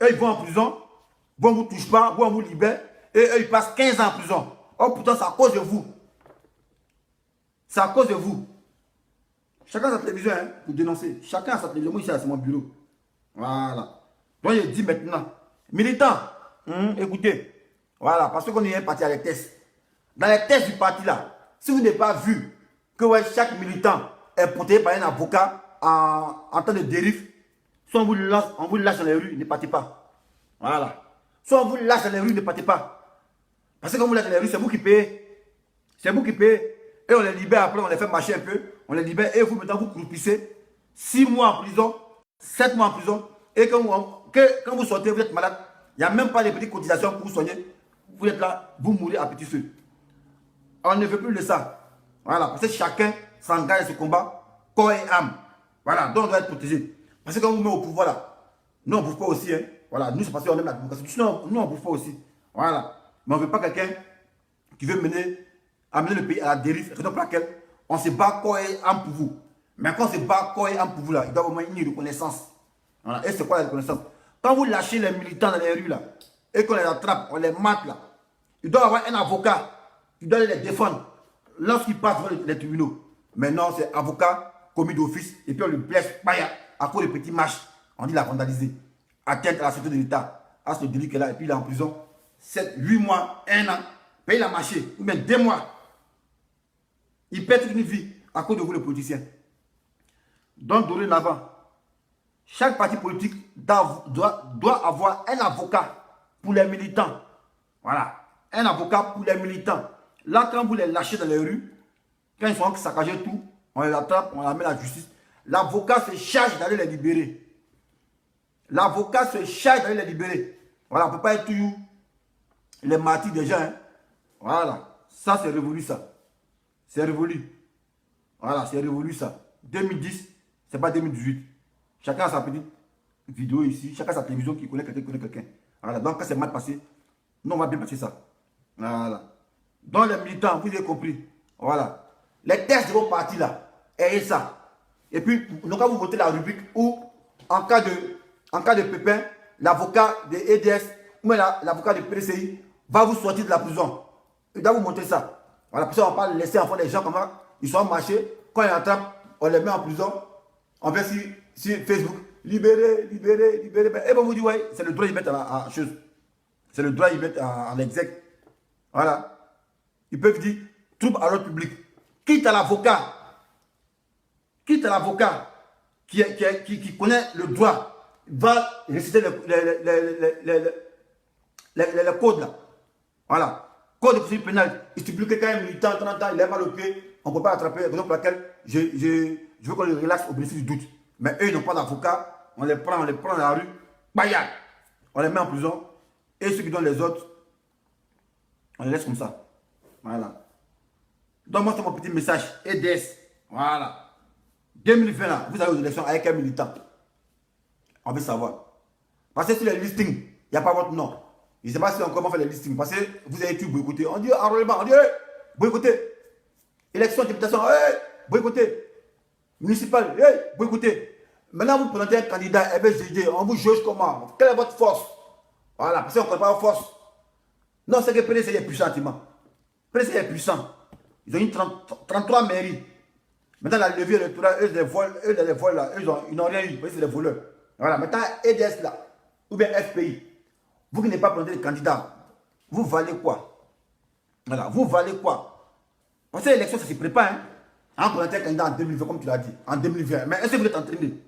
eux, ils vont en prison, vous, on ne vous touche pas, vous, on vous libère, et eux, ils passent 15 ans en prison. Oh, pourtant, c'est à cause de vous. C'est à cause de vous. Chacun a sa télévision, hein, pour dénoncer. Chacun a sa télévision. Moi, ici, c'est mon bureau. Voilà. Donc, je dis maintenant, militants, écoutez, voilà, parce qu'on est parti à les tests. Dans les tests du parti, là, si vous n'avez pas vu que ouais, chaque militant est protégé par un avocat en temps de dérive, soit on vous lâche dans les rues, ne partez pas. Voilà. Soit on vous lâche dans les rues, ne partez pas. Parce que quand vous lâchez dans les rues, c'est vous qui payez. C'est vous qui payez. Et on les libère après, on les fait marcher un peu. On les libère et vous, maintenant, vous croupissez 6 mois en prison, 7 mois en prison. Et quand vous sortez, vous êtes malade. Il n'y a même pas les petites cotisations pour vous soigner. Vous êtes là, vous mourrez à petit feu. On ne veut plus de ça. Voilà, parce que chacun s'engage à ce combat, corps et âme. Voilà, donc on doit être protégé. Parce que quand on vous met au pouvoir là, nous on ne bouffe pas aussi. Hein. Voilà, nous c'est parce qu'on aime la démocratie. Sinon, nous on ne bouffe pas aussi. Voilà. Mais on ne veut pas quelqu'un qui veut amener le pays à la dérive. Raison pour laquelle on se bat corps et âme pour vous. Mais quand on se bat corps et âme pour vous là, il doit au moins une reconnaissance. Voilà. Et c'est quoi la reconnaissance? Quand vous lâchez les militants dans les rues là, et qu'on les attrape, on les mate là, il doit avoir un avocat qui doit les défendre lorsqu'ils passent devant les tribunaux. Maintenant, c'est avocat, commis d'office, et puis on le blesse, à cause de petits matchs. On dit la vandaliser. Atteinte à la sécurité de l'État, à ce délit qu'elle a, et puis il est en prison 7, 8 mois, 1 an, puis il a marché, ou bien 2 mois. Il perd toute une vie à cause de vous, les politiciens. Donc, dorénavant, chaque parti politique doit avoir un avocat pour les militants. Voilà. Un avocat pour les militants. Là, quand vous les lâchez dans les rues, quand ils sont saccagés tout, on les attrape, on les amène à la justice. L'avocat se charge d'aller les libérer. L'avocat se charge d'aller les libérer. Voilà, on ne peut pas être toujours les martyrs des gens. Hein. Voilà. Ça, c'est révolu, ça. C'est révolu. Voilà, c'est révolu, ça. 2010, c'est pas 2018. Chacun a sa petite vidéo ici. Chacun a sa télévision qui connaît quelqu'un. Voilà. Donc, quand c'est mal passé, nous, on va bien passer ça. Voilà. Donc, les militants, vous avez compris. Voilà. Les tests de vos partis, là, ayez ça. Et puis, donc, quand vous votez la rubrique où, en cas de pépin, l'avocat de EDS ou l'avocat de PDCI va vous sortir de la prison. Il doit vous montrer ça. Voilà. Pour ça, on ne va pas laisser enfants les gens comme ça. Ils sont marchés. Quand ils attrapent, on les met en prison. On fait sur Facebook, libérez. Et bon, vous dit, ouais, c'est le droit d'y mettre à chose. C'est le droit d'y mettre en exec. Voilà. Ils peuvent dire, trouble à l'ordre public. Quitte à l'avocat qui connaît le droit, va réciter les codes là. Voilà. Code de procédure pénale. Il stipule que quand un militant, de temps en temps, il a mal au pied, on ne peut pas attraper. Raison pour laquelle je veux qu'on le relaxe au bénéfice du doute. Mais eux, ils n'ont pas d'avocat. On les prend dans la rue. Baya. On les met en prison. Et ceux qui donnent les autres, on les laisse comme ça. Voilà. Donc, moi, c'est mon petit message. EDS. Voilà. 2020, là, vous allez aux élections avec un militant. On veut savoir. Parce que sur les listings, il n'y a pas votre nom. Je ne sais pas si on commence à faire les listings. Parce que vous avez tout boycotté. On dit enrôlement. On dit boycotté. Élection, députation. Boycotté. Municipal. Boycotté. Maintenant, vous présentez un candidat FSGD. On vous juge comment? Quelle est votre force? Voilà. Parce qu'on ne connaît pas vos forces. Non, c'est que PDC est puissant, PDC est puissant. Ils ont eu 33 mairies. Maintenant, la levée électorale, eux, les vols là, ils n'ont rien eu. C'est des voleurs. Voilà. Maintenant, EDS là, ou bien FPI, vous qui n'avez pas présenté de candidat, vous valez quoi? Voilà. Vous valez quoi? Parce que l'élection, ça se prépare. Hein? On présentait un candidat en 2020, comme tu l'as dit. En 2020. Mais est-ce que vous êtes entraîné?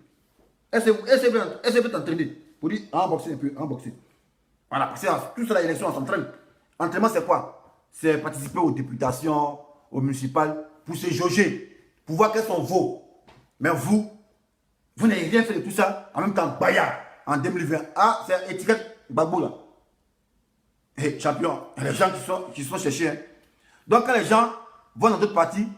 Est-ce que vous êtes entraîné? Pour dire, unboxer un peu, unboxer. Voilà. Parce que tout ça, l'élection, on s'entraîne. Entraînement, c'est quoi? C'est participer aux députations, aux municipales, pour se jauger. Pour voir quels sont vos. Mais vous n'avez rien fait de tout ça. En même temps, Baya, en 2020. Ah, c'est étiquette Babou là. Et champion, il y a des gens qui sont cherchés. Hein. Donc, quand les gens vont dans d'autres partis,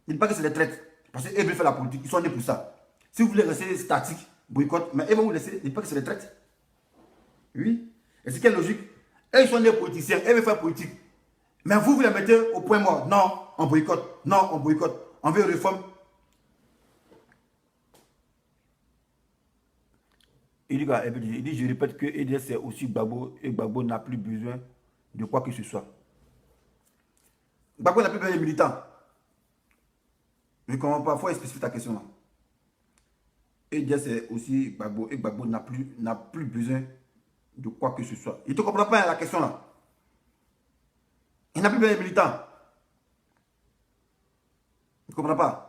ils ne disent pas que c'est des traites. Parce qu'ils veulent faire la politique. Ils sont nés pour ça. Si vous voulez rester statique, boycott, mais ils vont vous laisser, ils ne disent pas que c'est des traites. Oui. Et c'est quelle logique? Et ils sont nés politiciens, ils veulent faire politique. Mais vous les mettez au point mort. Non, on boycotte. Non, on boycotte. On veut une réforme. Il dit, je répète que EDS c'est aussi Gbagbo et Gbagbo n'a plus besoin de quoi que ce soit. Gbagbo n'a plus besoin de militants. Je ne comprends pas, il faut spécifier ta question là. EDS c'est aussi Gbagbo et Gbagbo n'a plus besoin de quoi que ce soit. Il ne te comprend pas la question là. Il n'a plus besoin de militants. Il ne comprend pas.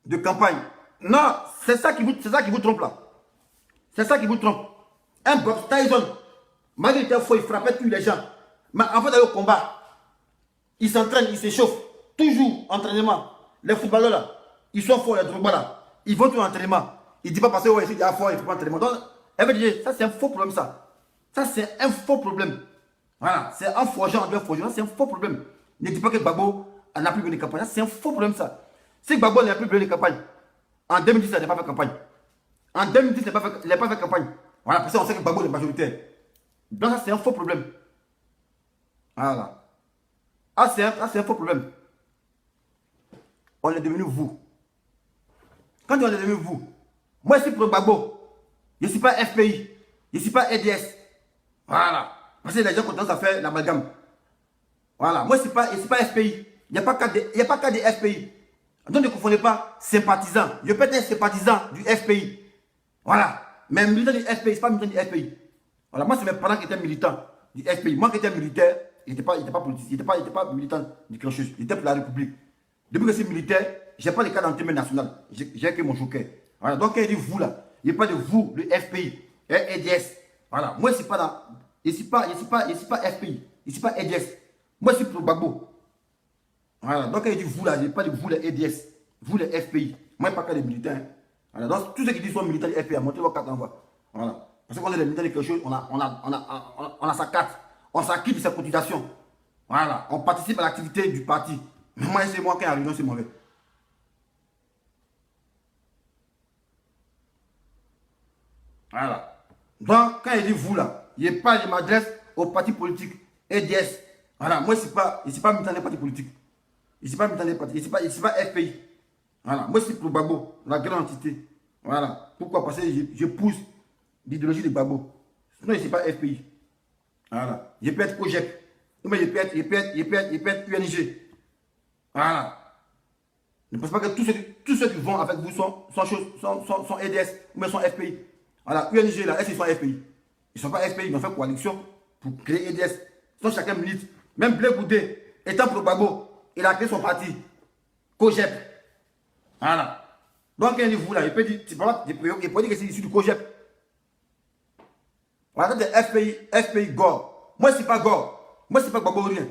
De campagne. Non, c'est ça qui vous trompe là. C'est ça qui vous trompe. Un box Tyson, malgré qu'il était faux, il frappait tous les gens. Mais avant d'aller au combat, il s'entraîne, il s'échauffe. Toujours entraînement. Les footballeurs là, ils sont forts, les Drogba là. Ils vont tout entraînement. Il ne dit pas parce que ouais, il est fort, il ne faut pas entraînement. Donc, ça c'est un faux problème ça. Ça c'est un faux problème. Voilà, c'est un forgeant, c'est un faux problème. Ne dis pas que Gbagbo n'a plus besoin de campagne. C'est un faux problème ça. Si Gbagbo n'a plus besoin de campagne, en 2010, il n'a pas fait campagne. En 2010, il n'a pas fait campagne. Voilà, parce qu'on sait que Gbagbo est majoritaire. Donc ça, c'est un faux problème. Voilà. Ah, c'est un faux problème. On est devenu vous. Quand on est devenu vous, moi, je suis pour Gbagbo. Je ne suis pas FPI. Je ne suis pas EDS. Voilà. Parce que les gens commencent à faire l'amalgame. Voilà. Moi, je ne suis pas FPI. Il n'y a pas qu'à des FPI. Donc ne confondez pas sympathisant. Je peux être sympathisant du FPI. Voilà. Mais militant du FPI, ce n'est pas militant du FPI. Voilà. Moi, c'est mes parents qui étaient militants du FPI. Moi qui étais militaire, il n'était pas politique. Il n'était pas militant du Cranchus. Il était pour la République. Depuis que je suis militaire, je n'ai pas de cas d'entraînement national. J'ai que mon joker. Voilà. Donc, quand il dit vous là, il n'y a pas de vous, le FPI, EDS. Voilà. Moi, je ne suis pas dans. Je ne suis pas FPI. Je ne suis pas EDS. Moi, je suis pour Gbagbo. Voilà, donc quand il dit vous là, je n'ai pas de vous les EDS, vous les FPI. Moi, je ne pas que des militaires. Voilà, donc tous ceux qui disent sont militaires du FPI, montrez vos cartes en voie. Voilà. Parce qu'on est des militaires de quelque chose, on a sa carte, on s'acquitte de sa cotisation. Voilà, on participe à l'activité du parti. Mais moi, c'est moi qui ai la réunion, c'est mauvais. Voilà. Donc, quand il dit vous là, je m'adresse au parti politique EDS. Voilà, moi, je ne suis pas militant des partis politiques. Je ne suis pas militant des partis, je ne suis pas FPI. Voilà, moi, je suis pour Gbagbo, la grande entité. Voilà. Pourquoi? Parce que je pousse l'idéologie de Gbagbo. Sinon, je ne suis pas FPI. Voilà. Je peux être COGEP. Mais je peux être UNG. Voilà. Ne pense pas que tous ceux qui vont avec vous sont EDS ou bien sont FPI. Voilà, UNG là, est-ce qu'ils sont FPI? Ils ne sont pas FPI, ils ont fait coalition pour créer EDS. Sinon, chacun milite. Même Blé Goudé, étant pour Gbagbo, il a créé son parti. COGEP. Voilà. Donc, quand il dit vous là, il peut dire, il peut dire que c'est issu du COGEP. Voilà, c'est FPI Gore. Moi, je ne suis pas Gore. Moi, je ne suis pas Gbagbo rien.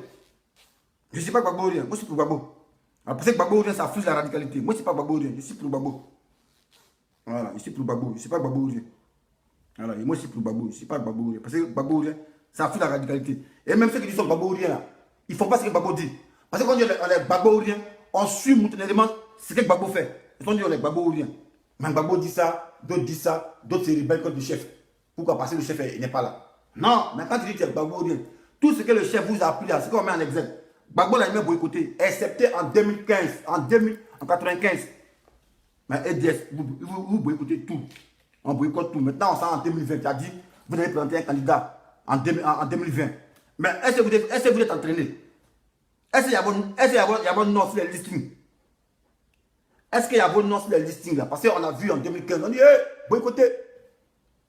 Je ne suis pas Gbagbo rien. Moi, je suis pour Gbagbo. Après, c'est Gbagbo rien, ça fuse la radicalité. Moi, je ne suis pas Gbagbo rien. Je suis pour Gbagbo. Voilà, je suis pour Gbagbo. Je ne suis pas Gbagbo rien. Voilà, et moi, je suis pour Gbagbo. Je ne suis pas Gbagbo rien. Parce que Gbagbo rien, ça fuse la radicalité. Et même ceux qui disent sont Gbagbo rien là, ils ne font pas ce que Gbagbo dit. Parce que quand on dit on est Gbagbo rien, on suit moutonnément ce que Gbagbo fait. Et on dit on est Gbagbo rien. Mais Gbagbo dit ça, d'autres disent ça, d'autres se rebellent contre le chef. Pourquoi? Parce que le chef n'est pas là. Non, mais quand tu dis que tu es Gbagbo rien, tout ce que le chef vous a appris là, c'est qu'on met en exemple. Gbagbo l'a même boycotté, excepté en 2015, en 95. Mais EDS, vous boycottez tout. On boycotte tout. Maintenant, on sent en 2020. Tu as dit, vous avez présenté un candidat en 2020. Mais est-ce que vous êtes entraîné? Est-ce qu'il y a bon nom sur les listings? Est-ce qu'il y a bon nom sur les listings là? Parce qu'on a vu en 2015, on dit, boycottez.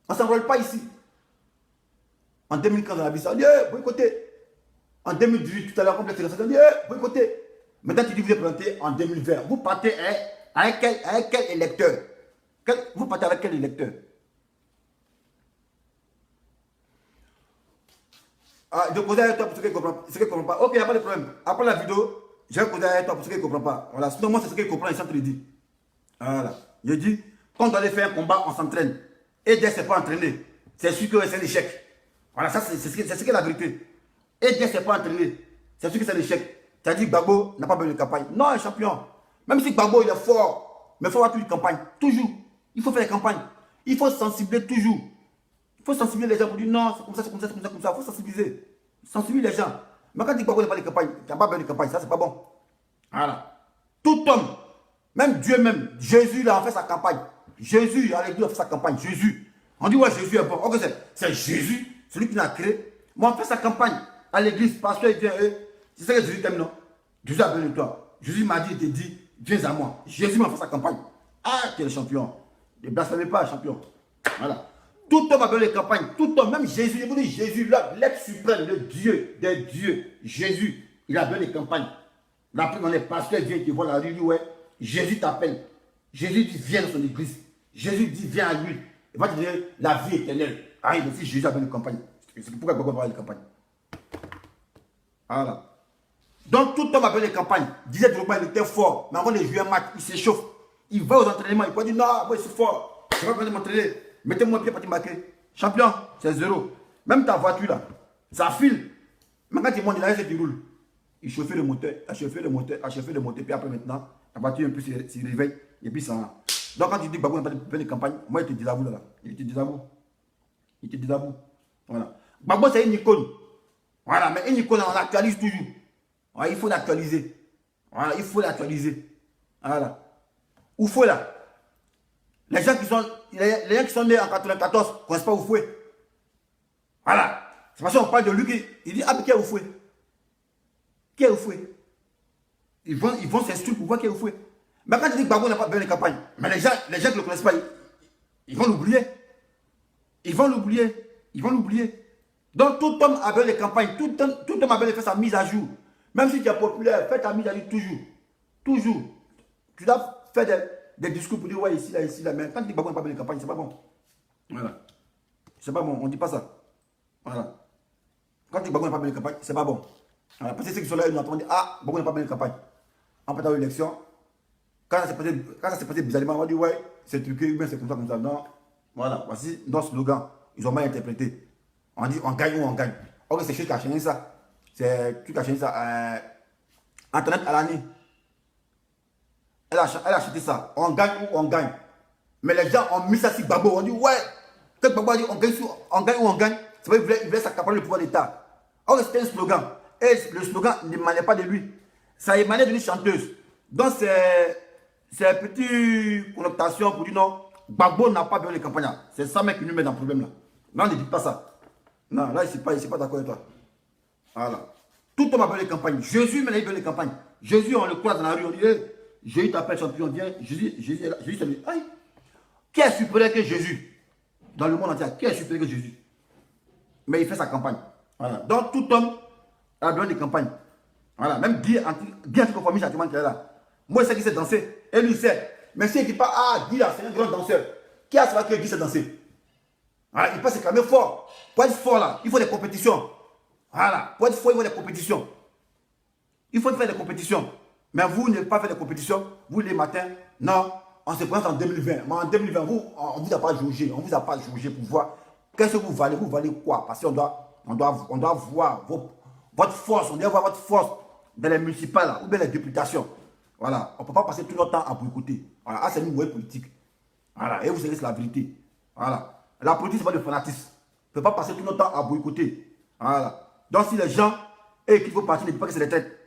On ne s'enrôle pas ici. En 2015, on a vu ça, on dit, boycottez. En 2018, tout à l'heure, complètement, on dit, boycottez. Maintenant, tu dis, vous êtes présenté en 2020. Vous partez avec quel électeur? Vous partez avec quel électeur? Ah, je posais avec toi pour ceux qui ne comprennent pas. Ok, il n'y a pas de problème. Après la vidéo, je vais poser avec toi pour ceux qui ne comprennent pas. Voilà, sinon moi c'est ce qu'ils comprennent, ils s'entraînent. Voilà. Je dis, quand on doit aller faire un combat, on s'entraîne. Et dès c'est pas entraîné, c'est sûr que c'est un échec. Voilà, ça c'est ce qu'est la vérité. Et dès c'est pas entraîné, c'est sûr que c'est un échec. Tu as dit Gbagbo n'a pas besoin de campagne. Non, un champion. Même si Gbagbo il est fort, mais il faut avoir toute une campagne. Toujours. Il faut faire des campagnes. Il faut sensibiliser toujours. Il faut sensibiliser les gens pour dire non, c'est comme ça, c'est comme ça, c'est comme ça, comme ça. Il faut sensibiliser. Sensibiliser les gens. Mais quand tu dis Gbagbo n'a pas de campagne, tu n'as pas besoin de campagne, ça c'est pas bon. Voilà. Tout homme Même Dieu même, Jésus, il a fait sa campagne. Jésus, à l'église, a fait sa campagne. Jésus. On dit, ouais, Jésus est bon. Ok, c'est Jésus, celui qui l'a créé. Moi, on fait sa campagne à l'église. Pasteur, il vient, c'est ça que Jésus t'aime, non? Jésus a besoin de toi. Jésus m'a dit, il te dit, viens à moi. Jésus m'a fait sa campagne. Ah, tu es le champion. Ne blasphème pas, champion. Voilà. Tout homme a besoin de campagne. Tout homme, même Jésus, je vous dis, Jésus, l'être suprême, le Dieu des dieux. Jésus, il a besoin de campagne. La plupart des pasteurs viennent, qui voient la rue, dit, ouais, Jésus t'appelle. Jésus dit, viens dans son église. Jésus dit, viens à lui. Il va te dire la vie éternelle. Ah, il dit, Jésus a besoin de campagne. C'est pourquoi il va avoir de campagne. Voilà. Donc, tout homme a besoin de campagne. Disait Drogba, il était fort. Mais avant de jouer un match, il s'échauffe. Il va aux entraînements. Il peut dire, non, moi, je suis fort. Je vais pas venir m'entraîner. Mettez-moi un pied pour te marquer. Champion, c'est 0. Même ta voiture, là, ça file. Mais quand tu montes, il a laissé qui roule. Il chauffait le moteur, a chauffé le moteur, a chauffé le moteur. Puis après, maintenant, la voiture un peu se réveille. Et puis, ça. Donc, quand tu dis que Gbagbo n'a pas de campagne, moi, il te désavoue là. Il te désavoue. Il te désavoue. Voilà. Gbagbo, c'est une icône. Voilà, mais une icône, on l'actualise toujours. Voilà, il faut l'actualiser. Voilà, il faut l'actualiser. Voilà. Où faut là? Les gens qui sont nés en 94 ne connaissent pas Oufoué. Voilà. C'est parce qu'on parle de lui il dit, ah, mais qui est Oufoué? Qui est Oufoué? Ils vont s'instruire pour voir qui est Oufoué. Mais quand tu dis que Gbagbo n'a pas besoin de campagne, mais les gens qui ne le connaissent pas, ils vont l'oublier. Ils vont l'oublier. Ils vont l'oublier. Donc tout homme a besoin de campagne. Tout homme a besoin de faire sa mise à jour. Même si tu es populaire, fais ta mise à jour toujours. Toujours. Tu dois faire des discours pour dire, ouais, ici, là. Mais quand tu dis que Gbagbo n'a pas besoin de campagne, c'est pas bon. Voilà. C'est pas bon. On ne dit pas ça. Voilà. Quand tu dis que Gbagbo n'a pas besoin de campagne, c'est pas bon. Voilà. Parce que ceux qui sont là, ils nous entendent dire, ah, Gbagbo n'a pas besoin de campagne. En fait, à l'élection, quand ça s'est passé bizarrement, on va dire, ouais, c'est truqué, mais c'est comme ça. Non. Voilà. Voici notre slogan. Ils ont mal interprété. On dit, on gagne ou on gagne. Ok, c'est chose qui a changé ça. C'est qui a changé ça. Internet Alani. Elle a acheté ça. On gagne ou on gagne. Mais les gens ont mis ça sur Gbagbo. On dit, ouais. Quand Gbagbo a dit, on gagne ou on gagne, c'est vrai qu'il voulait s'accaparer le pouvoir d'État. Or, c'était un slogan. Et le slogan n'émanait pas de lui. Ça émanait d'une chanteuse. Donc, c'est une petite connotation pour dire non, Gbagbo n'a pas besoin de campagne. C'est ça, mec, qui nous met dans le problème là. Non, ne dites pas ça. Non, là, je ne suis pas d'accord avec toi. Voilà. Tout homme a besoin de campagne. Jésus, maintenant, il a besoin de campagne. Jésus, on le croise dans la rue, on dit, hey, Jésus t'appelle champion, viens. Jésus est là. Jésus, c'est lui. Aïe. Qui est supérieur que Jésus? Dans le monde entier, qui est supérieur que Jésus? Mais il fait sa campagne. Voilà. Donc, tout homme a besoin de campagne. Voilà. Même Guy anticonformiste, qui est là. Moi, je sais qui sait danser. Et lui, il sait. Mais si il dit pas, ah, Guy, là, c'est un grand danseur. Qui a savoir que Guy sait danser? Voilà. Il peut se calmer fort. Pour être fort, là, il faut des compétitions. Voilà. Pour être fort, il faut des compétitions. Il faut faire des compétitions. Mais vous ne pas faire des compétitions. Vous, les matins, non, on se présente en 2020. Mais en 2020, on ne vous a pas jaugé. On ne vous a pas jaugé pour voir qu'est-ce que vous valez. Vous valez quoi? Parce qu'on doit voir votre force. On doit voir votre force dans les municipales là, ou bien les députations. Voilà. On ne peut pas passer tout notre temps à boycotter. Voilà. Ah, c'est une mauvaise politique. Voilà. Et vous savez, c'est la vérité. Voilà. La politique, ce n'est pas de fanatisme. On ne peut pas passer tout notre temps à boycotter. Voilà. Donc, si les gens, et qu'il faut partir, ne disent pas que c'est les têtes.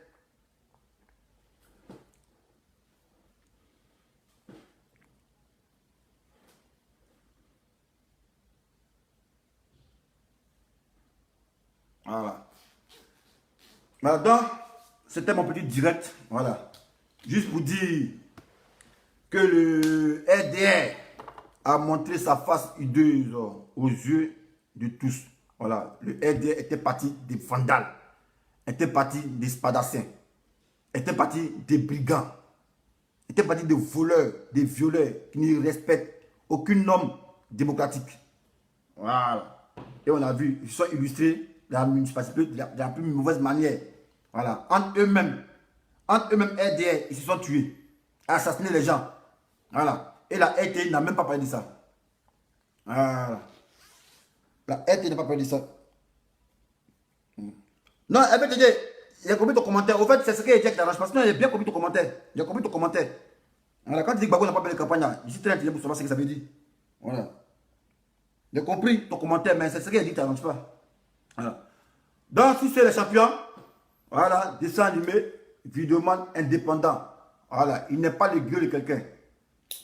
Voilà. Maintenant, c'était mon petit direct. Voilà. Juste pour dire que le RDR a montré sa face hideuse aux yeux de tous. Voilà. Le RDR était parti des vandales, était parti des spadassins, était parti des brigands, était parti des voleurs, des violeurs qui ne respectent aucun norme démocratique. Voilà. Et on a vu, ils sont illustrés la municipalité de la plus mauvaise manière. Voilà. Entre eux-mêmes, RDR, ils se sont tués, assassinés les gens. Voilà. Et la RT n'a même pas parlé de ça. Voilà. La RT n'a pas parlé de ça. Non, elle veut te dire, il a compris ton commentaire. Au fait, c'est ce qu'il a dit avec la parce que il a bien compris ton commentaire. Il a compris ton commentaire. Voilà. Quand tu dis que Gbagbo n'a pas fait de campagne, je suis très intelligent pour savoir ce que ça veut dire. Voilà. Il a compris ton commentaire, mais c'est ce qu'il a dit, tu n'arranges pas. Voilà. Donc, si c'est les champions, voilà, dessin animé, vidéoman indépendant. Voilà, il n'est pas le gueux de quelqu'un.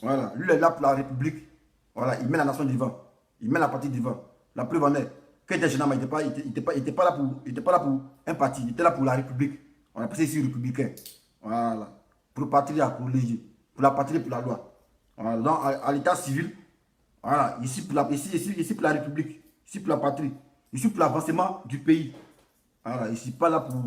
Voilà, lui il est là pour la République. Voilà, il met la nation devant. Il met la partie devant. La preuve en est, quand il était jeune, il n'était pas là pour un parti, il était là pour la République. On a passé ici républicain. Voilà. Pour le parti, pour léger. Pour la patrie, pour la loi. Voilà. Donc, à l'état civil, voilà, ici pour la République, ici pour la patrie, ici pour l'avancement du pays. Voilà, ici pas là pour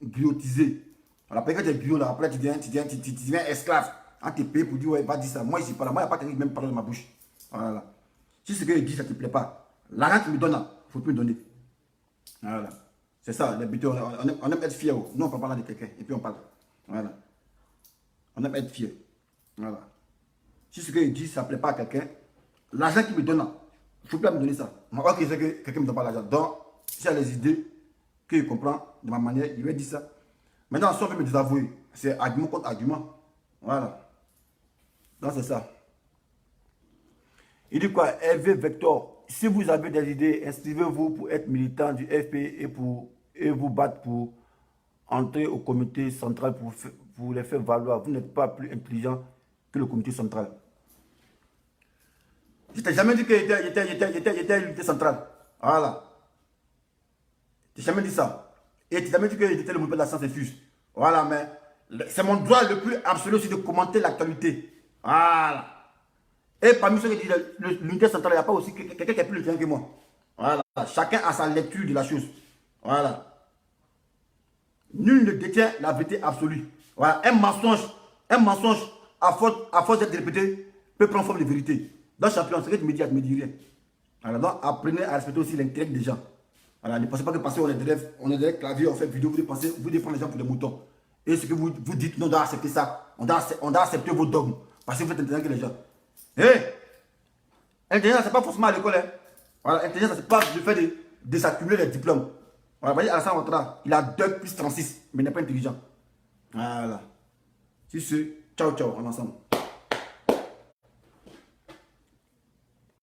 griotiser. Voilà, après quand tu es griot, après tu deviens esclave. On te paye pour dire, ouais, va dire ça. Moi, ici, pas là. Moi, il n'y a pas quelqu'un qui même parle de ma bouche. Voilà. Si ce que je dis, ça ne te plaît pas, l'argent que tu me donnes, il ne faut plus me donner. Voilà. C'est ça, les bêteux, on aime être fier. Nous, on parle pas de quelqu'un, et puis on parle. Voilà. On aime être fier. Voilà. Si ce que je dis, ça ne plaît pas à quelqu'un, l'argent qu'il me donne, il ne faut plus me donner ça. Moi, ok, c'est que quelqu'un ne me donne pas l'argent. Donc, s'il y a les idées qu'il comprend de ma manière, il va dire ça. Maintenant, si on veut me désavouer, c'est argument contre argument. Voilà. Donc, c'est ça. Il dit quoi? Hervé Vector, si vous avez des idées, inscrivez-vous pour être militant du FP et vous battre pour entrer au comité central pour les faire valoir. Vous n'êtes pas plus intelligent que le comité central. Je t'ai jamais dit qu'il était l'unité centrale. Voilà. Je t'ai jamais dit ça. Et je t'ai jamais dit qu'il était le mouvement de la science infuse. Voilà, mais c'est mon droit le plus absolu aussi de commenter l'actualité. Voilà. Et parmi ceux qui disent l'unité centrale, il n'y a pas aussi quelqu'un qui est plus intelligent que moi. Voilà. Chacun a sa lecture de la chose. Voilà. Nul ne détient la vérité absolue. Voilà. Un mensonge à force d'être répété peut prendre forme de vérité. Donc, champion, ce que tu me dis, tu me dis rien. Alors, donc, apprenez à respecter aussi l'intellect des gens. Voilà, ne pensez pas que parce qu'on est derrière clavier, on fait vidéo, vous prendre les gens pour des moutons. Et ce que vous dites, non, on doit accepter ça. On doit accepter vos dogmes. Parce que vous faites intelligent que les gens. Intelligence, c'est pas forcément à l'école. Hein. Voilà, intelligence, c'est pas le fait de désaccumuler les diplômes. Voilà, vous voyez, Alassane Ouattara, il a 2 plus 36, mais il n'est pas intelligent. Voilà. Si ce, ciao, ciao, on est ensemble.